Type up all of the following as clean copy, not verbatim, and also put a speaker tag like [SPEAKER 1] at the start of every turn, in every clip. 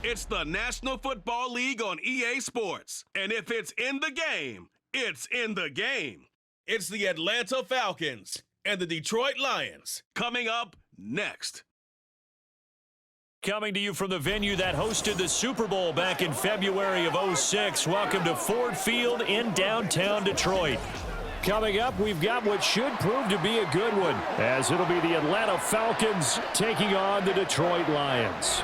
[SPEAKER 1] It's the National Football League on EA Sports. And if it's in the game, it's in the game. It's the Atlanta Falcons and the Detroit Lions coming up next.
[SPEAKER 2] Coming to you from the venue that hosted the Super Bowl back in February of '06. Welcome to Ford Field in downtown Detroit. Coming up, we've got what should prove to be a good one, as it'll be the Atlanta Falcons taking on the Detroit Lions.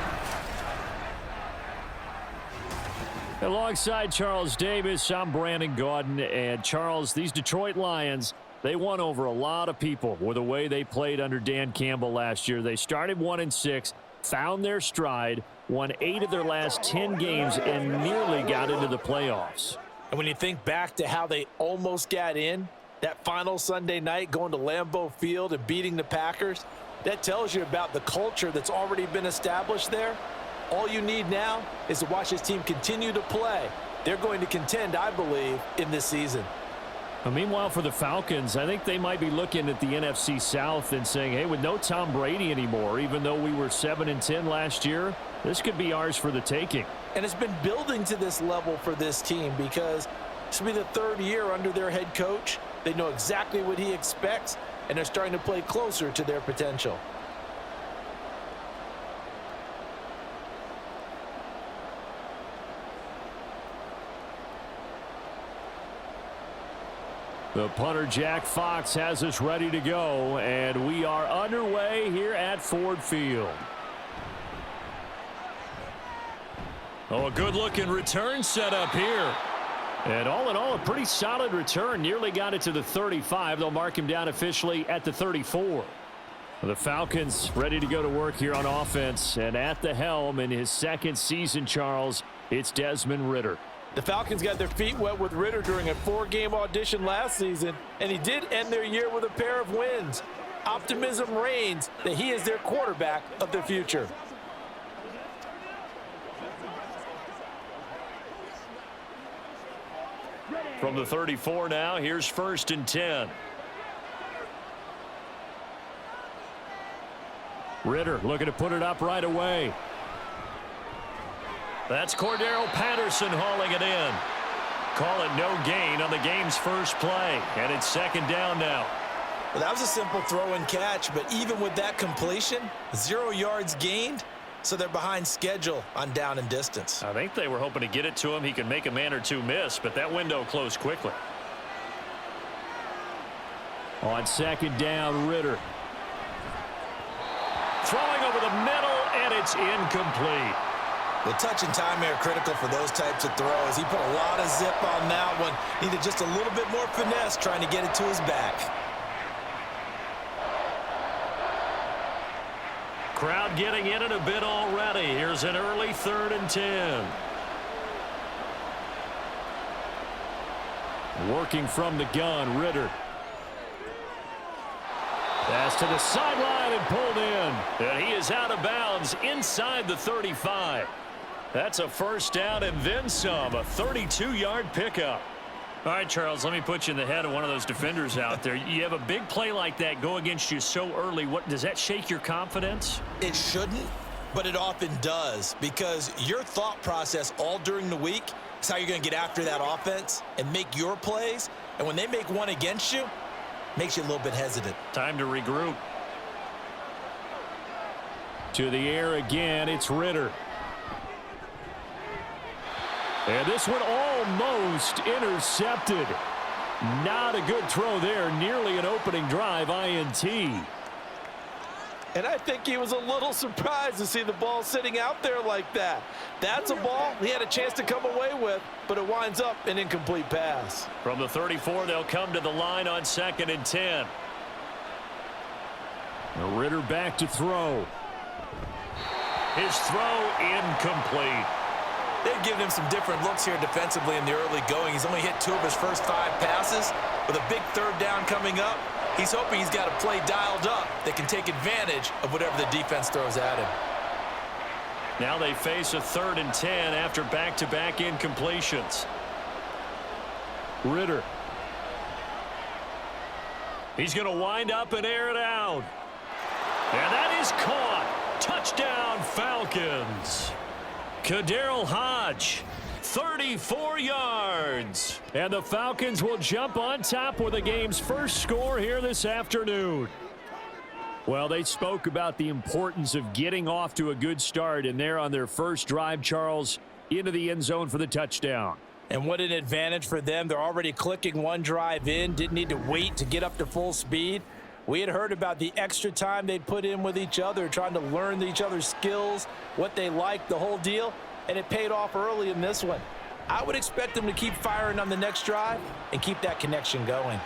[SPEAKER 2] Alongside Charles Davis, I'm Brandon Gaudin. And Charles, these Detroit Lions, they won over a lot of people with the way they played under Dan Campbell last year. They started 1-6, found their stride, won 8 of their last 10 games, and nearly got into the playoffs.
[SPEAKER 3] And when you think back to how they almost got in, that final Sunday night going to Lambeau Field and beating the Packers, that tells you about the culture that's already been established there. All you need now is to watch this team continue to play. They're going to contend, I believe, in this season.
[SPEAKER 2] Meanwhile, for the Falcons, I think they might be looking at the NFC South and saying, hey, with no Tom Brady anymore, even though we were 7-10 last year, this could be ours for the taking.
[SPEAKER 3] And it's been building to this level for this team because this will be the 3rd year under their head coach. They know exactly what he expects, and they're starting to play closer to their potential.
[SPEAKER 2] The punter, Jack Fox, has us ready to go, and we are underway here at Ford Field. Oh, a good-looking return set up here. And all in all, a pretty solid return. Nearly got it to the 35. They'll mark him down officially at the 34. The Falcons ready to go to work here on offense. And at the helm in his 2nd season, Charles, it's Desmond Ridder.
[SPEAKER 3] The Falcons got their feet wet with Ridder during a 4-game audition last season, and he did end their year with a pair of wins. Optimism reigns that he is their quarterback of the future.
[SPEAKER 2] From the 34 now, here's 1st and 10. Ridder looking to put it up right away. That's Cordero Patterson hauling it in. Call it no gain on the game's first play. And it's 2nd down now.
[SPEAKER 3] Well, that was a simple throw and catch, but even with that completion, 0 yards gained, so they're behind schedule on down and distance.
[SPEAKER 2] I think they were hoping to get it to him. He could make a man or two miss, but that window closed quickly. On 2nd down, Ridder. Throwing over the middle, and it's incomplete.
[SPEAKER 3] The touch and time are critical for those types of throws. He put a lot of zip on that one. Needed just a little bit more finesse trying to get it to his back.
[SPEAKER 2] Crowd getting in it a bit already. Here's an early 3rd and 10. Working from the gun, Ridder. Pass to the sideline and pulled in. And he is out of bounds inside the 35. That's a 1st down and then some, a 32-yard pickup. All right, Charles, let me put you in the head of one of those defenders out there. You have a big play like that go against you so early. What does that shake your confidence?
[SPEAKER 3] It shouldn't, but it often does, because your thought process all during the week is how you're going to get after that offense and make your plays. And when they make one against you, it makes you a little bit hesitant.
[SPEAKER 2] Time to regroup. To the air again, it's Ridder. And this one almost intercepted. Not a good throw there. Nearly an opening drive INT.
[SPEAKER 3] And I think he was a little surprised to see the ball sitting out there like that. That's a ball he had a chance to come away with, but it winds up an incomplete pass.
[SPEAKER 2] From the 34, they'll come to the line on 2nd and 10. Ridder back to throw. His throw incomplete.
[SPEAKER 3] They've given him some different looks here defensively in the early going. He's only hit 2 of his first 5 passes. With a big 3rd down coming up, he's hoping he's got a play dialed up that can take advantage of whatever the defense throws at him.
[SPEAKER 2] Now they face a 3rd and 10 after back-to-back incompletions. Ridder. He's going to wind up and air it out. And that is caught. Touchdown, Falcons. Kadarrell Hodge, 34 yards. And the Falcons will jump on top with the game's first score here this afternoon. Well, they spoke about the importance of getting off to a good start, and they're on their first drive, Charles, into the end zone for the touchdown.
[SPEAKER 3] And what an advantage for them. They're already clicking one drive in, didn't need to wait to get up to full speed. We had heard about the extra time they'd put in with each other, trying to learn each other's skills, what they liked, the whole deal, and it paid off early in this one. I would expect them to keep firing on the next drive and keep that connection going.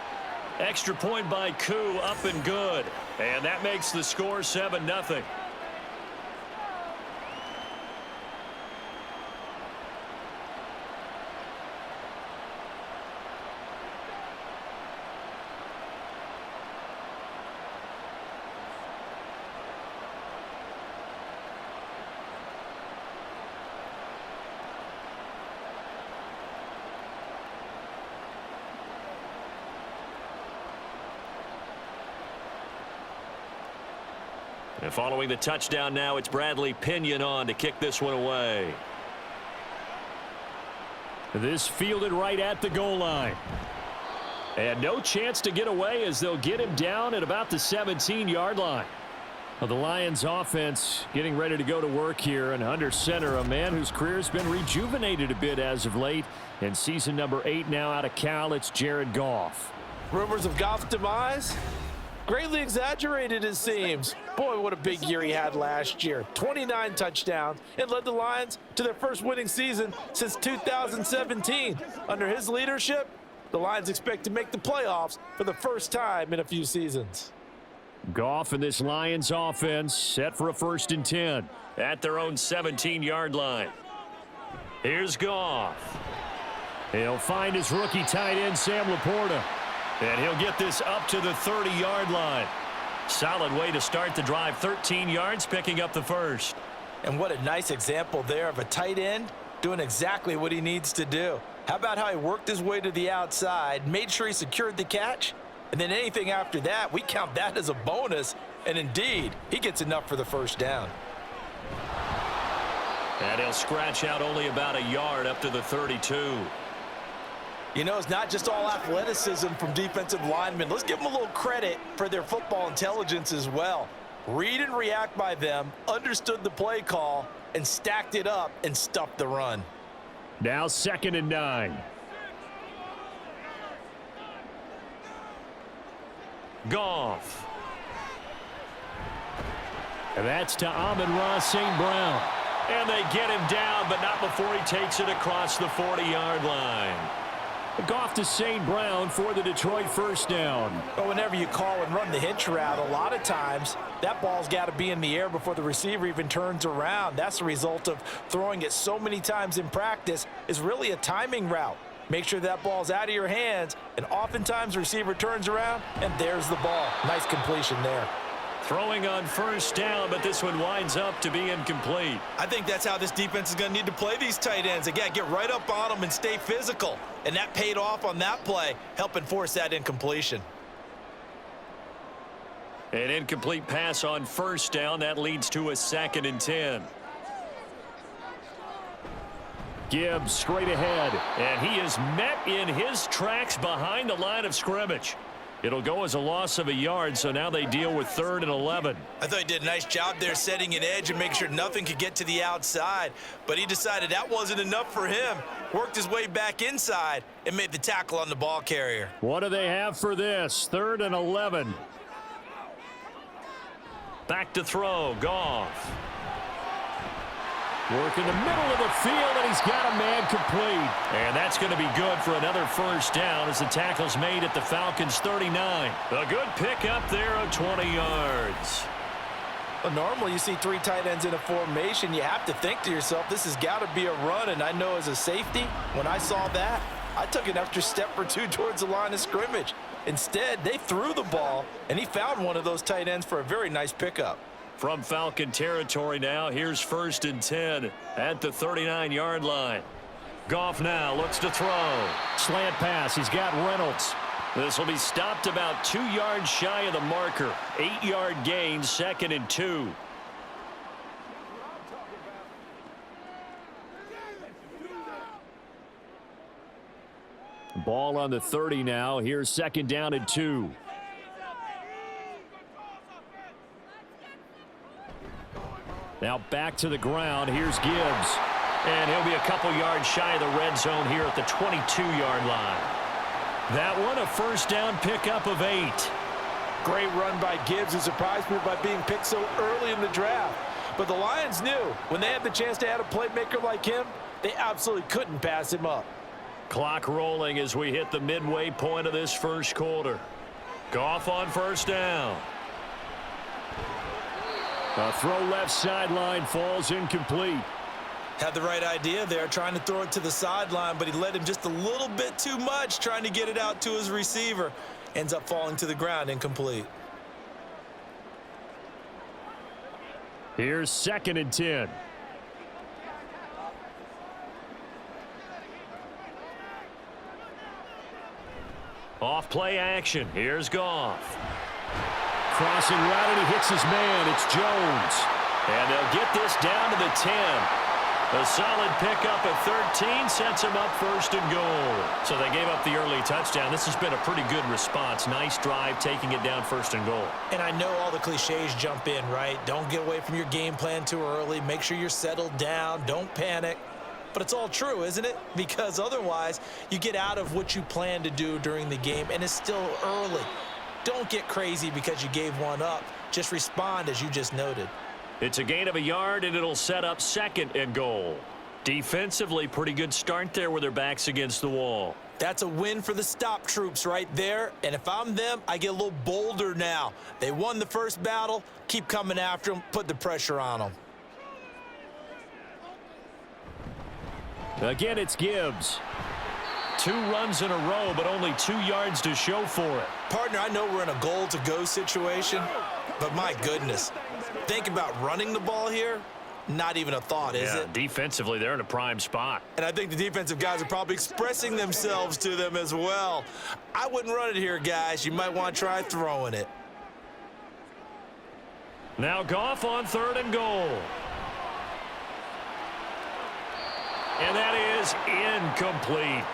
[SPEAKER 2] Extra point by Koo, up and good. And that makes the score 7-0. And following the touchdown now, it's Bradley Pinion on to kick this one away. This fielded right at the goal line. And no chance to get away as they'll get him down at about the 17-yard line. Well, the Lions offense getting ready to go to work here, and under center, a man whose career has been rejuvenated a bit as of late. In season number 8 now out of Cal, it's Jared Goff.
[SPEAKER 3] Rumors of Goff's demise? Greatly exaggerated, it seems. Boy, what a big year he had last year. 29 touchdowns and led the Lions to their first winning season since 2017. Under his leadership, the Lions expect to make the playoffs for the first time in a few seasons.
[SPEAKER 2] Goff and this Lions offense set for a 1st and 10 at their own 17-yard line. Here's Goff. He'll find his rookie tight end, Sam Laporta. And he'll get this up to the 30-yard line. Solid way to start the drive. 13 yards, picking up the first.
[SPEAKER 3] And what a nice example there of a tight end doing exactly what he needs to do. How about how he worked his way to the outside, made sure he secured the catch, and then anything after that, we count that as a bonus. And indeed, he gets enough for the first down.
[SPEAKER 2] And he'll scratch out only about a yard up to the 32.
[SPEAKER 3] You know, it's not just all athleticism from defensive linemen. Let's give them a little credit for their football intelligence as well. Read and react by them, understood the play call, and stacked it up and stuffed the run.
[SPEAKER 2] Now 2nd and 9. Goff. And that's to Amon-Ra St. Brown. And they get him down, but not before he takes it across the 40-yard line. Goff to St. Brown for the Detroit first down.
[SPEAKER 3] But whenever you call and run the hitch route, a lot of times that ball's got to be in the air before the receiver even turns around. That's the result of throwing it so many times in practice. Is really a timing route. Make sure that ball's out of your hands, and oftentimes the receiver turns around, and there's the ball. Nice completion there.
[SPEAKER 2] Throwing on first down, but this one winds up to be incomplete.
[SPEAKER 3] I think that's how this defense is going to need to play these tight ends. They got to get right up on them and stay physical. And that paid off on that play, helping force that incompletion.
[SPEAKER 2] An incomplete pass on first down. That leads to a 2nd and 10. Gibbs straight ahead. And he is met in his tracks behind the line of scrimmage. It'll go as a loss of a yard, so now they deal with 3rd and 11.
[SPEAKER 3] I thought he did a nice job there setting an edge and making sure nothing could get to the outside. But he decided that wasn't enough for him. Worked his way back inside and made the tackle on the ball carrier.
[SPEAKER 2] What do they have for this? 3rd and 11. Back to throw. Goff. Work in the middle of the field, and he's got a man complete. And that's going to be good for another first down as the tackle's made at the Falcons' 39. A good pickup there of 20 yards.
[SPEAKER 3] Well, normally you see 3 tight ends in a formation. You have to think to yourself, this has got to be a run. And I know as a safety, when I saw that, I took an extra step or 2 towards the line of scrimmage. Instead, they threw the ball, and he found one of those tight ends for a very nice pickup.
[SPEAKER 2] From Falcon territory now, here's 1st and 10 at the 39-yard line. Goff now looks to throw. Slant pass. He's got Reynolds. This will be stopped about 2 yards shy of the marker. 8-yard gain, 2nd and 2. Ball on the 30 now. Here's 2nd down and 2. Now back to the ground. Here's Gibbs.
[SPEAKER 4] And he'll be a couple yards shy of the red zone here at the 22-yard line.
[SPEAKER 2] That one a 1st down pickup of 8.
[SPEAKER 3] Great run by Gibbs, who surprised me by being picked so early in the draft. But the Lions knew when they had the chance to add a playmaker like him, they absolutely couldn't pass him up.
[SPEAKER 2] Clock rolling as we hit the midway point of this 1st quarter. Goff on 1st down. A throw left sideline falls incomplete.
[SPEAKER 3] Had the right idea there, trying to throw it to the sideline, but he led him just a little bit too much, trying to get it out to his receiver. Ends up falling to the ground, incomplete.
[SPEAKER 2] Here's 2nd and 10. Off play action. Here's Goff. Crossing route, and he hits his man. It's Jones. And they'll get this down to the 10. A solid pickup at 13 sets him up 1st and goal. So they gave up the early touchdown. This has been a pretty good response. Nice drive, taking it down 1st and goal.
[SPEAKER 3] And I know all the cliches jump in, right? Don't get away from your game plan too early. Make sure you're settled down. Don't panic. But it's all true, isn't it? Because otherwise, you get out of what you plan to do during the game, and it's still early. Don't get crazy because you gave one up. Just respond as you just noted.
[SPEAKER 2] It's a gain of a yard, and it'll set up 2nd and goal. Defensively, pretty good start there with their backs against the wall.
[SPEAKER 3] That's a win for the stop troops right there. And if I'm them, I get a little bolder now. They won the 1st battle. Keep coming after them. Put the pressure on them.
[SPEAKER 2] Again, it's Gibbs. 2 runs in a row, but only 2 yards to show for it.
[SPEAKER 3] Partner, I know we're in a goal-to-go situation, but my goodness. Think about running the ball here. Not even a thought, is it?
[SPEAKER 2] Defensively, they're in a prime spot.
[SPEAKER 3] And I think the defensive guys are probably expressing themselves to them as well. I wouldn't run it here, guys. You might want to try throwing it.
[SPEAKER 2] Now Goff on 3rd and goal. And that is incomplete.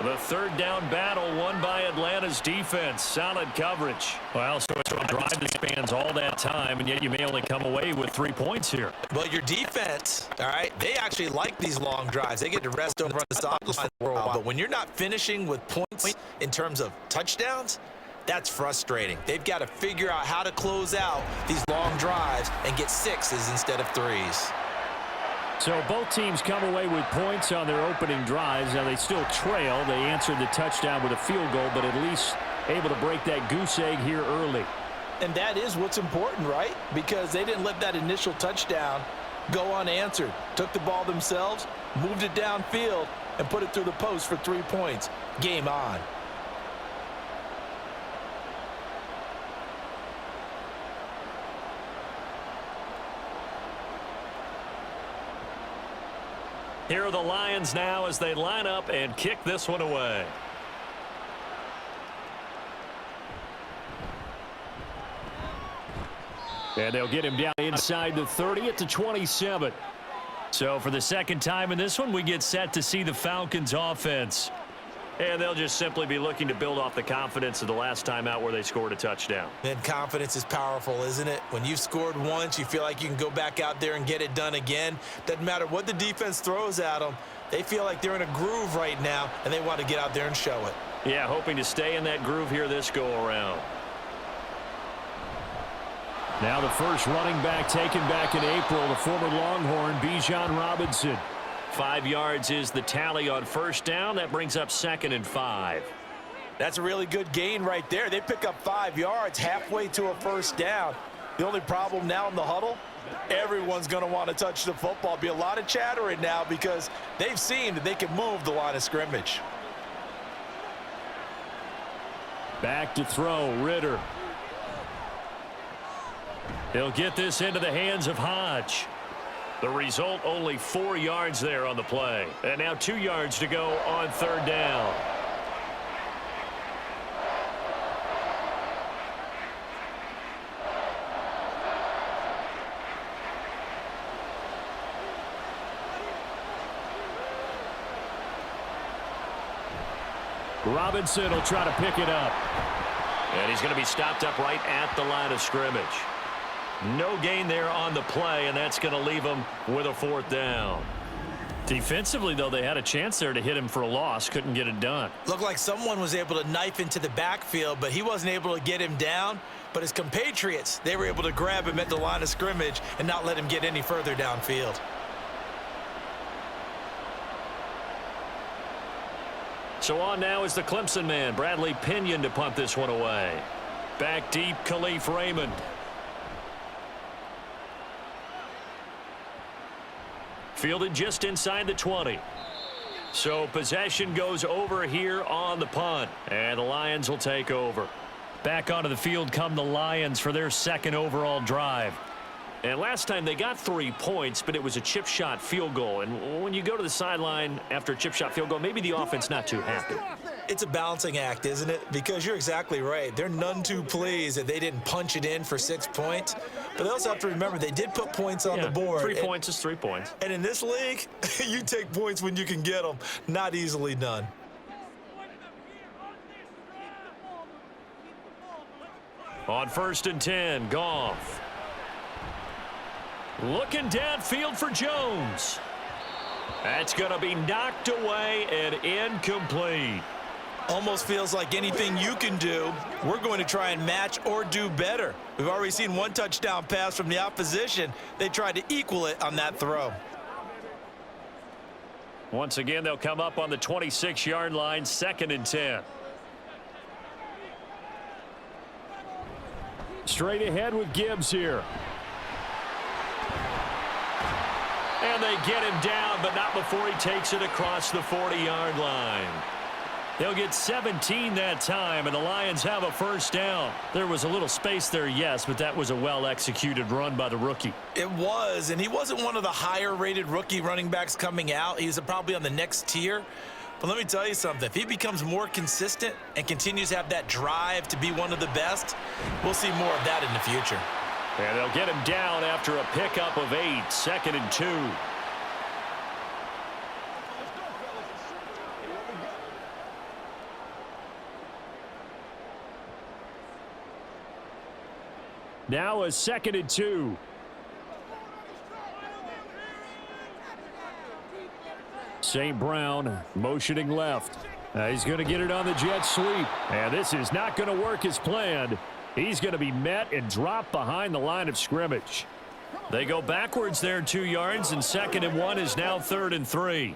[SPEAKER 2] The 3rd down battle won by Atlanta's defense. Solid coverage. Well, so it's a drive that spans all that time, and yet you may only come away with 3 points here.
[SPEAKER 3] Well, your defense, all right, they actually like these long drives. They get to rest over on the sideline for a while. But when you're not finishing with points in terms of touchdowns, that's frustrating. They've got to figure out how to close out these long drives and get 6s instead of 3s.
[SPEAKER 2] So both teams come away with points on their opening drives. Now they still trail. They answered the touchdown with a field goal, but at least able to break that goose egg here early.
[SPEAKER 3] And that is what's important, right? Because they didn't let that initial touchdown go unanswered. Took the ball themselves, moved it downfield, and put it through the post for 3 points. Game on.
[SPEAKER 2] Here are the Lions now as they line up and kick this one away. And they'll get him down inside the 30 at the 27. So for the 2nd time in this one, we get set to see the Falcons offense. And they'll just simply be looking to build off the confidence of the last time out where they scored a touchdown.
[SPEAKER 3] And confidence is powerful, isn't it? When you've scored once, you feel like you can go back out there and get it done again. Doesn't matter what the defense throws at them. They feel like they're in a groove right now, and they want to get out there and show it.
[SPEAKER 2] Yeah, hoping to stay in that groove here this go-around. Now the first running back taken back in April, the former Longhorn, Bijan Robinson. 5 yards is the tally on 1st down. That brings up 2nd and 5.
[SPEAKER 3] That's a really good gain right there. They pick up 5 yards halfway to a 1st down. The only problem now in the huddle, everyone's going to want to touch the football. Be a lot of chattering now because they've seen that they can move the line of scrimmage.
[SPEAKER 2] Back to throw, Ritter. He'll get this into the hands of Hodge. The result, only 4 yards there on the play. And now 2 yards to go on 3rd down. Robinson will try to pick it up.
[SPEAKER 4] And he's going to be stopped up right at the line of scrimmage. No gain there on the play, and that's going to leave him with a 4th down.
[SPEAKER 2] Defensively, though, they had a chance there to hit him for a loss. Couldn't get it done.
[SPEAKER 3] Looked like someone was able to knife into the backfield, but he wasn't able to get him down. But his compatriots, they were able to grab him at the line of scrimmage and not let him get any further downfield.
[SPEAKER 2] So on now is the Clemson man, Bradley Pinion, to punt this one away. Back deep, Khalif Raymond. Fielded just inside the 20. So possession goes over here on the punt, and the Lions will take over. Back onto the field come the Lions for their 2nd overall drive. And last time they got 3 points, but it was a chip shot field goal. And when you go to the sideline after a chip shot field goal, maybe the offense not too happy.
[SPEAKER 3] It's a balancing act, isn't it? Because you're exactly right. They're none too pleased that they didn't punch it in for 6 points. But they also have to remember they did put points on the board.
[SPEAKER 2] 3 points is 3 points.
[SPEAKER 3] And in this league, you take points when you can get them. Not easily done.
[SPEAKER 2] On 1st and 10, Goff. Looking downfield for Jones. That's going to be knocked away and incomplete.
[SPEAKER 3] Almost feels like anything you can do, we're going to try and match or do better. We've already seen 1 touchdown pass from the opposition. They tried to equal it on that throw.
[SPEAKER 2] Once again, they'll come up on the 26-yard line, 2nd and 10. Straight ahead with Gibbs here. And they get him down, but not before he takes it across the 40-yard line. They'll get 17 that time, and the Lions have a 1st down. There was a little space there, yes, but that was a well-executed run by the rookie.
[SPEAKER 3] It was, and he wasn't one of the higher-rated rookie running backs coming out. He's probably on the next tier. But let me tell you something. If he becomes more consistent and continues to have that drive to be one of the best, we'll see more of that in the future.
[SPEAKER 2] And they'll get him down after a pickup of 8, 2nd and 2. Now a 2nd and 2. St. Brown motioning left. He's going to get it on the jet sweep. And this is not going to work as planned. He's going to be met and dropped behind the line of scrimmage. They go backwards there 2 yards, and 2nd and 1 is now 3rd and 3.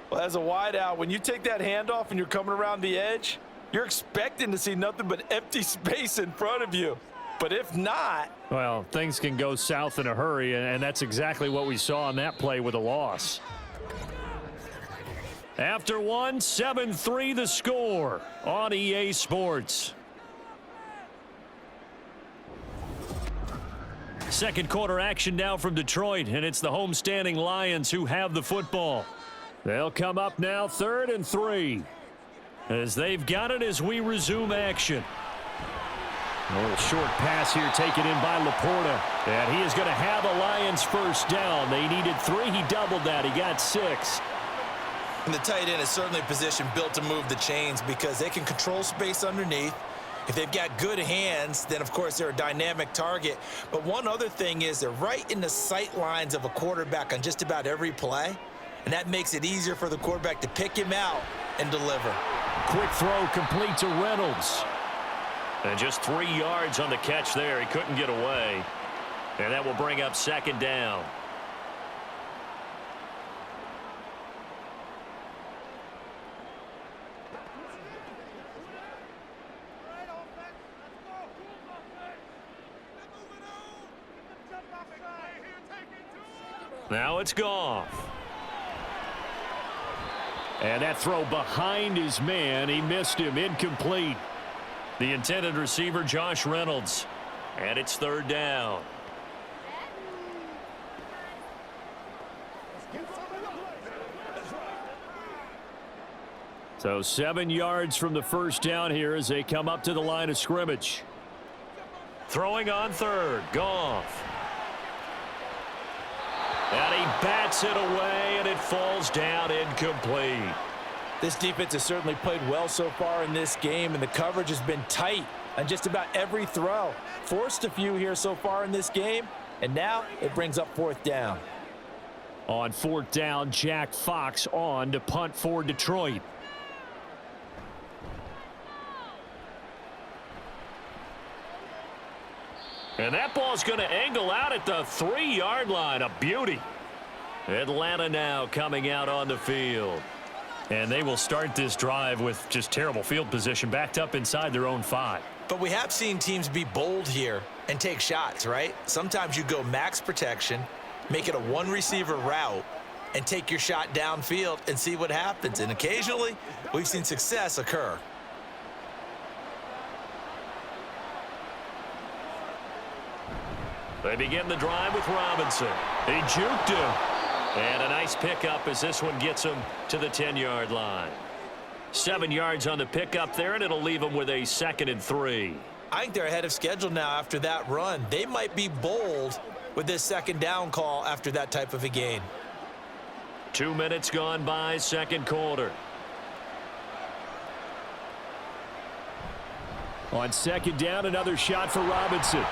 [SPEAKER 3] Well, as a wideout, when you take that handoff and you're coming around the edge, you're expecting to see nothing but empty space in front of you. But if not...
[SPEAKER 2] Well, things can go south in a hurry, and that's exactly what we saw on that play with a loss. After 1, 7-3 the score on EA Sports. Second quarter action now from Detroit, and it's the homestanding Lions who have the football. They'll come up now 3rd and 3 as they've got it as we resume action. A little short pass here taken in by Laporta, and he is going to have a Lions 1st down. They needed 3. He doubled that. He got 6.
[SPEAKER 3] And the tight end is certainly a position built to move the chains because they can control space underneath. If they've got good hands, then, of course, they're a dynamic target. But one other thing is they're right in the sight lines of a quarterback on just about every play, and that makes it easier for the quarterback to pick him out and deliver.
[SPEAKER 2] Quick throw complete to Reynolds.
[SPEAKER 4] And just 3 yards on the catch there. He couldn't get away. And that will bring up 2nd down.
[SPEAKER 2] Now it's Goff. And that throw behind his man. He missed him. Incomplete. The intended receiver, Josh Reynolds. And it's 3rd down. So 7 yards from the 1st down here as they come up to the line of scrimmage. Throwing on 3rd, Goff. And he bats it away, and it falls down incomplete.
[SPEAKER 3] This defense has certainly played well so far in this game, and the coverage has been tight on just about every throw. Forced a few here so far in this game, and now it brings up fourth down.
[SPEAKER 2] On fourth down, Jack Fox on to punt for Detroit. And that ball's going to angle out at the 3-yard line. A beauty. Atlanta now coming out on the field. And they will start this drive with just terrible field position, backed up inside their own 5.
[SPEAKER 3] But we have seen teams be bold here and take shots, right? Sometimes you go max protection, make it a one-receiver route, and take your shot downfield and see what happens. And occasionally, we've seen success occur.
[SPEAKER 2] They begin the drive with Robinson. He juked him. And a nice pickup as this one gets him to the 10-yard line. 7 yards on the pickup there, and it'll leave him with a 2nd and 3.
[SPEAKER 3] I think they're ahead of schedule now after that run. They might be bold with this second down call after that type of a gain.
[SPEAKER 2] 2 minutes gone by, second quarter. On second down, another shot for Robinson.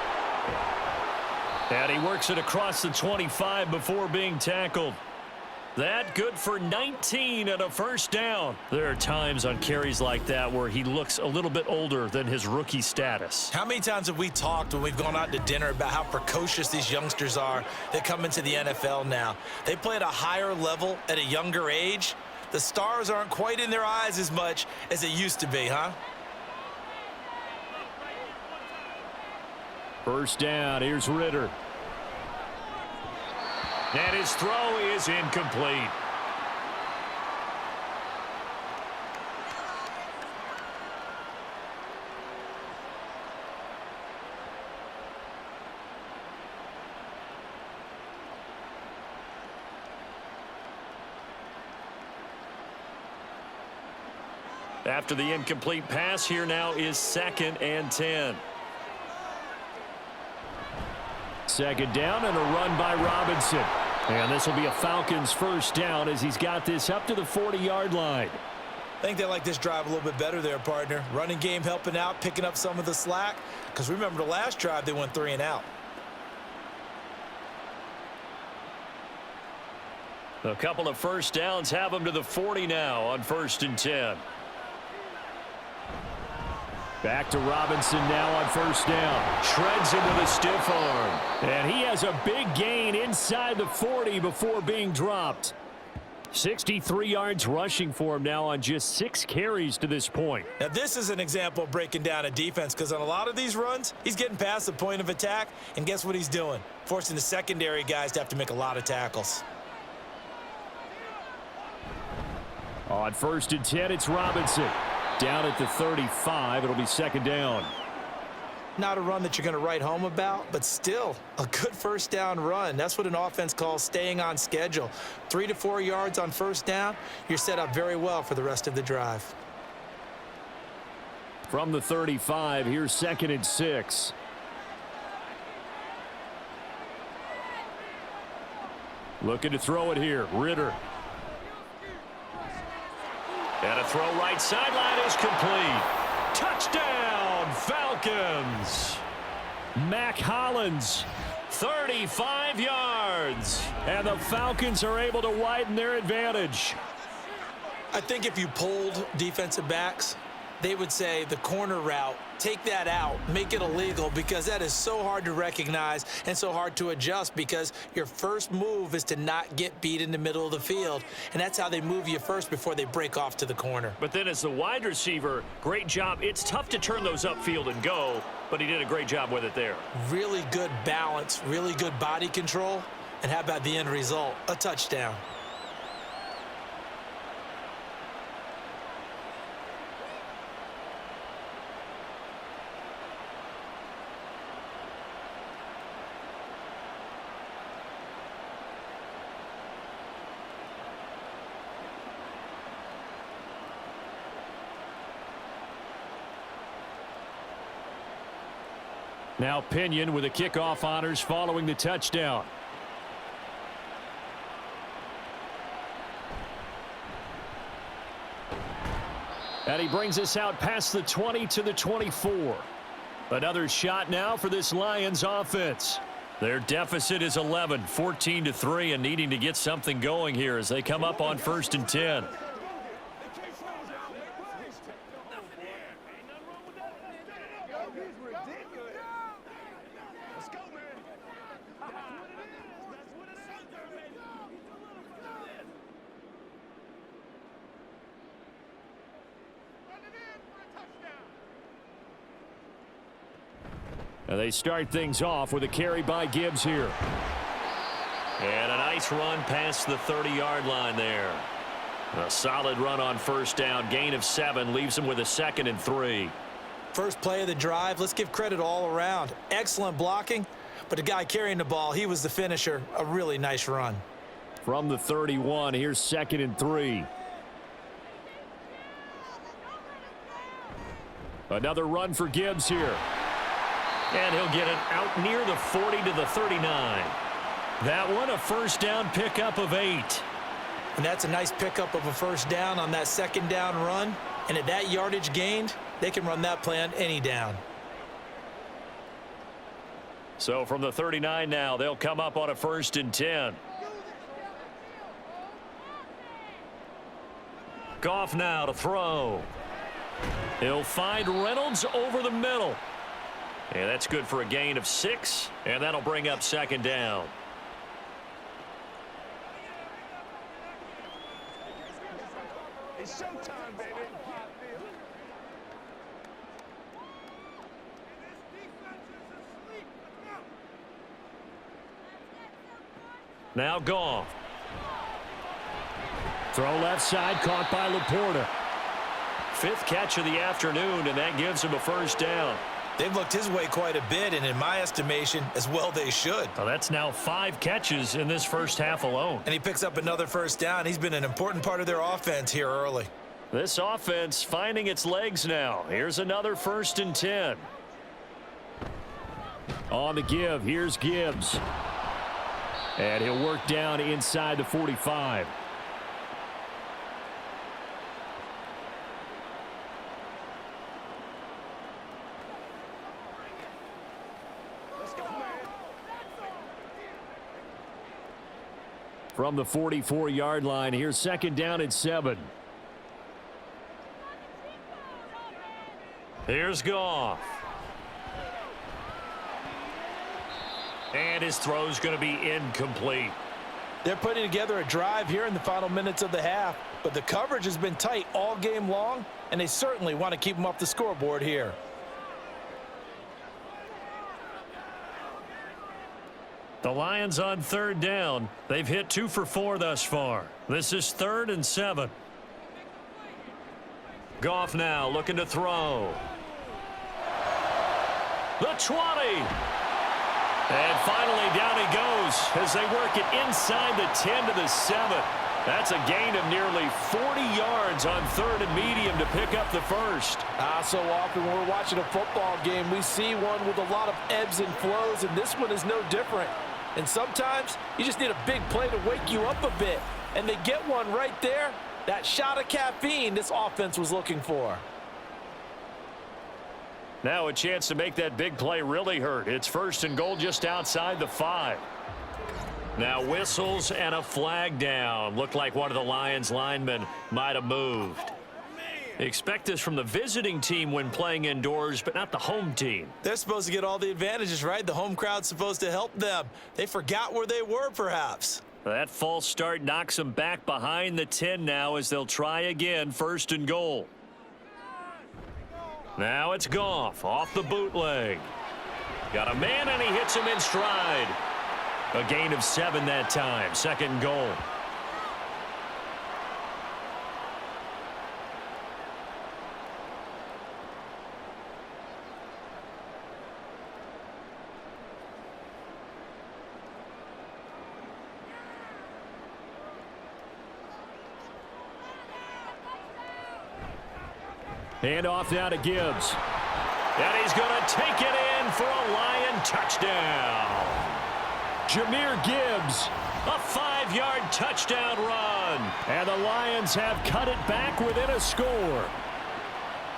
[SPEAKER 2] And he works it across the 25 before being tackled. That good for 19 and a first down. There are times on carries like that where he looks a little bit older than his rookie status.
[SPEAKER 3] How many times have we talked when we've gone out to dinner about how precocious these youngsters are that come into the NFL now? They play at a higher level at a younger age. The stars aren't quite in their eyes as much as it used to be, huh?
[SPEAKER 2] First down, here's Ritter. And his throw is incomplete. After the incomplete pass, here now is 2nd and 10. Second down and a run by Robinson. And this will be a Falcons first down as he's got this up to the 40-yard line.
[SPEAKER 3] I think they like this drive a little bit better there, partner. Running game helping out, picking up some of the slack. Because remember the last drive, they went 3 and out.
[SPEAKER 2] A couple of first downs have them to the 40 now on 1st and 10. Back to Robinson now on first down. Shreds him with a stiff arm. And he has a big gain inside the 40 before being dropped. 63 yards rushing for him now on just 6 carries to this point.
[SPEAKER 3] Now this is an example of breaking down a defense, because on a lot of these runs, he's getting past the point of attack, and guess what he's doing? Forcing the secondary guys to have to make a lot of tackles.
[SPEAKER 2] On 1st and 10, it's Robinson. Down at the 35, it'll be 2nd down.
[SPEAKER 3] Not a run that you're going to write home about, but still a good first down run. That's what an offense calls staying on schedule. 3 to 4 yards on first down, you're set up very well for the rest of the drive.
[SPEAKER 2] From the 35, here's 2nd and 6. Looking to throw it here, Ritter. And a throw right sideline is complete. Touchdown, Falcons. Mac Hollins, 35 yards. And the Falcons are able to widen their advantage.
[SPEAKER 3] I think if you polled defensive backs, they would say the corner route, take that out, make it illegal, because that is so hard to recognize and so hard to adjust, because your first move is to not get beat in the middle of the field, and that's how they move you first before they break off to the corner.
[SPEAKER 2] But then as the wide receiver, great job. It's tough to turn those upfield and go, but he did a great job with it there.
[SPEAKER 3] Really good balance, really good body control, and how about the end result? A touchdown.
[SPEAKER 2] Now Pinion with the kickoff honors following the touchdown. And he brings us out past the 20 to the 24. Another shot now for this Lions offense. Their deficit is 11, 14-3, and needing to get something going here as they come up on 1st and 10. And they start things off with a carry by Gibbs here.
[SPEAKER 4] And a nice run past the 30-yard line there. A solid run on 1st down. Gain of 7 leaves him with a 2nd and 3.
[SPEAKER 3] First play of the drive, let's give credit all around. Excellent blocking, but the guy carrying the ball, he was the finisher. A really nice run.
[SPEAKER 2] From the 31, here's 2nd and 3. Another run for Gibbs here.
[SPEAKER 4] And he'll get it out near the 40 to the 39.
[SPEAKER 2] That one, a 1st down pickup of 8.
[SPEAKER 3] And that's a nice pickup of a 1st down on that 2nd down run. And at that yardage gained, they can run that play on any down.
[SPEAKER 2] So from the 39 now, they'll come up on a 1st and 10.
[SPEAKER 4] Goff now to throw.
[SPEAKER 2] He'll find Reynolds over the middle.
[SPEAKER 4] And that's good for a gain of 6, and that'll bring up 2nd down.
[SPEAKER 5] It's showtime, baby.
[SPEAKER 4] Now Goff.
[SPEAKER 2] Throw left side, caught by Laporta.
[SPEAKER 4] 5th catch of the afternoon, and that gives him a 1st down.
[SPEAKER 3] They've looked his way quite a bit, and in my estimation, as well they should.
[SPEAKER 4] Well, that's now 5 catches in this first half alone.
[SPEAKER 3] And he picks up another 1st down. He's been an important part of their offense here early.
[SPEAKER 2] This offense finding its legs now. Here's another 1st and 10. On the give, here's Gibbs. And he'll work down inside the 45. From the 44-yard line, here's 2nd down and 7.
[SPEAKER 4] Here's Goff. And his throw's going to be incomplete.
[SPEAKER 3] They're putting together a drive here in the final minutes of the half, but the coverage has been tight all game long, and they certainly want to keep them off the scoreboard here.
[SPEAKER 4] The Lions on 3rd down. They've hit 2 for 4 thus far. This is 3rd and 7. Goff now looking to throw. The 20. And finally down he goes as they work it inside the 10 to the 7. That's a gain of nearly 40 yards on 3rd and medium to pick up the 1st.
[SPEAKER 3] So often when we're watching a football game, we see one with a lot of ebbs and flows, and this one is no different. And sometimes you just need a big play to wake you up a bit. And they get one right there. That shot of caffeine this offense was looking for.
[SPEAKER 2] Now a chance to make that big play really hurt. It's 1st and goal just outside the 5.
[SPEAKER 4] Now whistles and a flag down. Looked like one of the Lions linemen might have moved. Expect this from the visiting team when playing indoors, but not the home team.
[SPEAKER 3] They're supposed to get all the advantages, right? The home crowd's supposed to help them. They forgot where they were, perhaps.
[SPEAKER 2] That false start knocks them back behind the 10 now as they'll try again, 1st and goal.
[SPEAKER 4] Now it's Goff off the bootleg. Got a man and he hits him in stride.
[SPEAKER 2] A gain of 7 that time, 2nd and goal. Hand off now to Gibbs.
[SPEAKER 4] And he's going to take it in for a Lion touchdown.
[SPEAKER 2] Jahmyr Gibbs.
[SPEAKER 4] A 5-yard touchdown run.
[SPEAKER 2] And the Lions have cut it back within a score.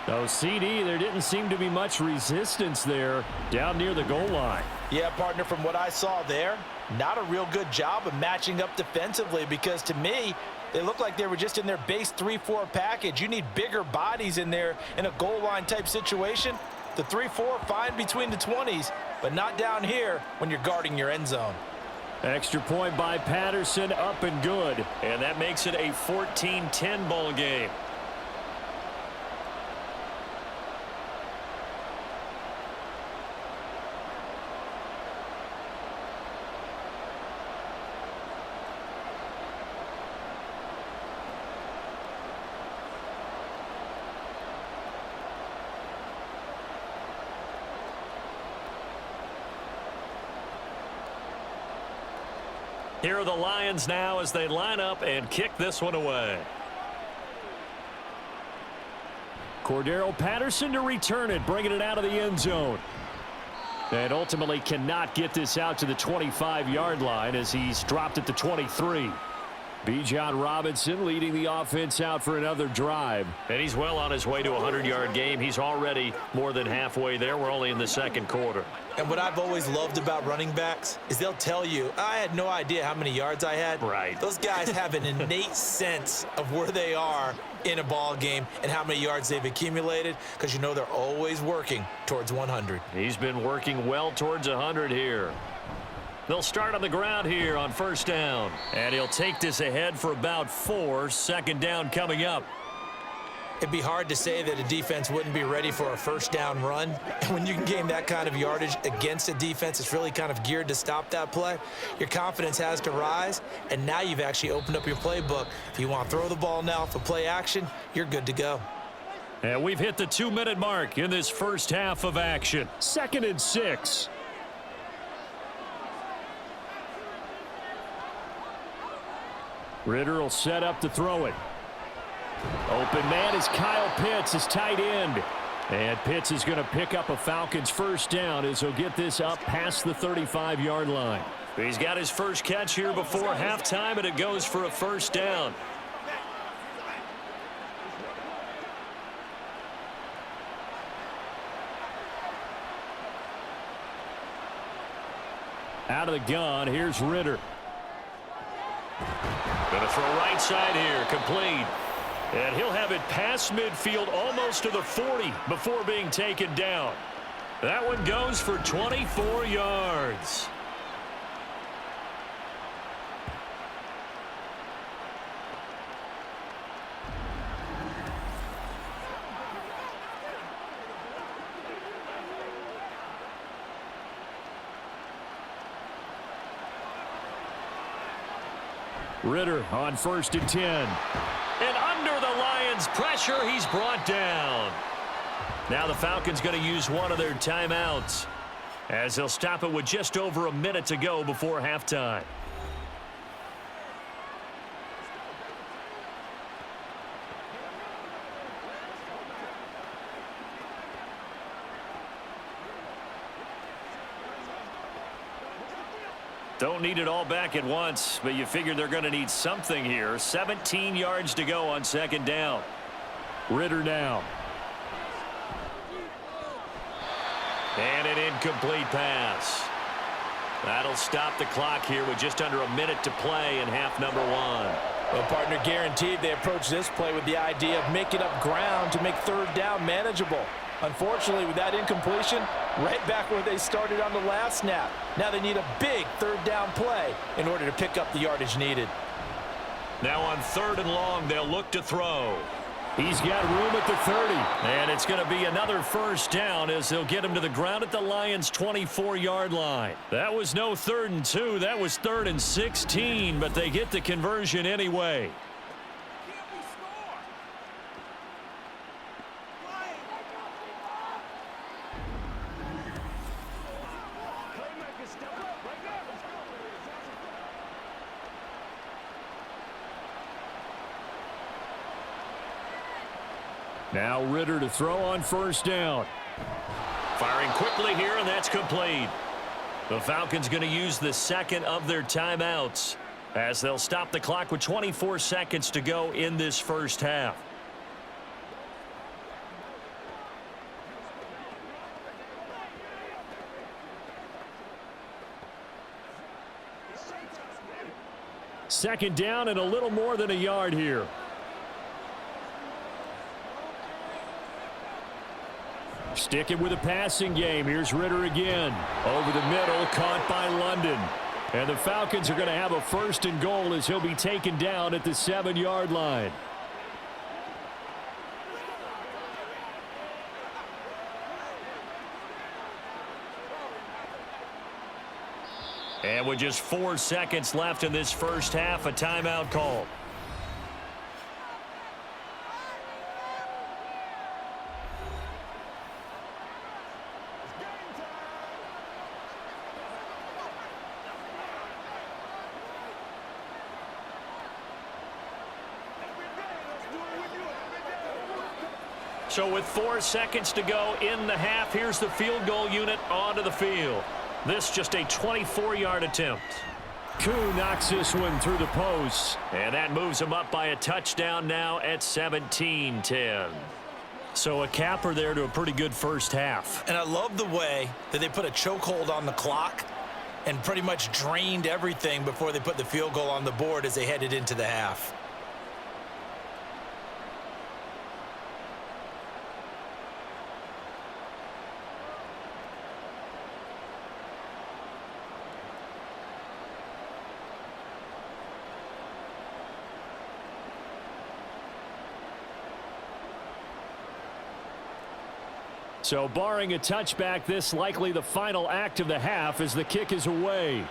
[SPEAKER 2] Oh, CD, there didn't seem to be much resistance there down near the goal line.
[SPEAKER 3] Yeah, partner, from what I saw there, not a real good job of matching up defensively, because to me, they looked like they were just in their base 3-4 package. You need bigger bodies in there in a goal line type situation. The 3-4, fine between the 20s, but not down here when you're guarding your end zone.
[SPEAKER 2] Extra point by Patterson, up and good.
[SPEAKER 4] And that makes it a 14-10 ball game. Here are the Lions now as they line up and kick this one away.
[SPEAKER 2] Cordero Patterson to return it, bringing it out of the end zone. And ultimately cannot get this out to the 25-yard line as he's dropped it to 23. Bijan Robinson leading the offense out for another drive.
[SPEAKER 4] And he's well on his way to a 100-yard game. He's already more than halfway there. We're only in the second quarter.
[SPEAKER 3] And what I've always loved about running backs is they'll tell you, I had no idea how many yards I had.
[SPEAKER 4] Right.
[SPEAKER 3] Those guys have an innate sense of where they are in a ball game and how many yards they've accumulated, because you know they're always working towards 100.
[SPEAKER 4] He's been working well towards 100 here. They'll start on the ground here on first down. And he'll take this ahead for about 4. Second down coming up.
[SPEAKER 3] It'd be hard to say that a defense wouldn't be ready for a first down run. And when you can gain that kind of yardage against a defense that's really kind of geared to stop that play, your confidence has to rise. And now you've actually opened up your playbook. If you want to throw the ball now for play action, you're good to go.
[SPEAKER 2] And we've hit the 2-minute mark in this first half of action. 2nd and 6. Ritter will set up to throw it. Open man is Kyle Pitts, his tight end. And Pitts is going to pick up a Falcons first down as he'll get this up past the 35-yard line.
[SPEAKER 4] He's got his first catch here before halftime, and it goes for a first down.
[SPEAKER 2] Out of the gun, here's Ritter.
[SPEAKER 4] Going to throw right side here, complete. And he'll have it past midfield almost to the 40 before being taken down. That one goes for 24 yards.
[SPEAKER 2] Ritter on 1st and 10.
[SPEAKER 4] And under the Lions' pressure, he's brought down. Now the Falcons going to use one of their timeouts as they'll stop it with just over a minute to go before halftime. Don't need it all back at once, but you figure they're going to need something here. 17 yards to go on second down.
[SPEAKER 2] Ritter now.
[SPEAKER 4] And an incomplete pass. That'll stop the clock here with just under a minute to play in half number 1.
[SPEAKER 3] Well, partner, guaranteed they approach this play with the idea of making up ground to make third down manageable. Unfortunately, with that incompletion, right back where they started on the last snap. Now they need a big third down play in order to pick up the yardage needed.
[SPEAKER 4] Now on 3rd and long, they'll look to throw.
[SPEAKER 2] He's got room at the 30.
[SPEAKER 4] And it's going to be another first down as they'll get him to the ground at the Lions' 24-yard line. That was no 3rd and 2. That was 3rd and 16, but they get the conversion anyway.
[SPEAKER 2] Now Ritter to throw on 1st down.
[SPEAKER 4] Firing quickly here, and that's complete. The Falcons going to use the second of their timeouts as they'll stop the clock with 24 seconds to go in this first half.
[SPEAKER 2] Second down and a little more than a yard here. Sticking with a passing game. Here's Ritter again. Over the middle, caught by London. And the Falcons are going to have a first and goal as he'll be taken down at the 7-yard line. And with just 4 seconds left in this first half, a timeout call. So with 4 seconds to go in the half, here's the field goal unit onto the field. This just a 24-yard attempt. Koo knocks this one through the post. And that moves him up by a touchdown now at 17-10. So a capper there to a pretty good first half.
[SPEAKER 3] And I love the way that they put a chokehold on the clock and pretty much drained everything before they put the field goal on the board as they headed into the half.
[SPEAKER 2] So barring a touchback, this likely the final act of the half as the kick is away.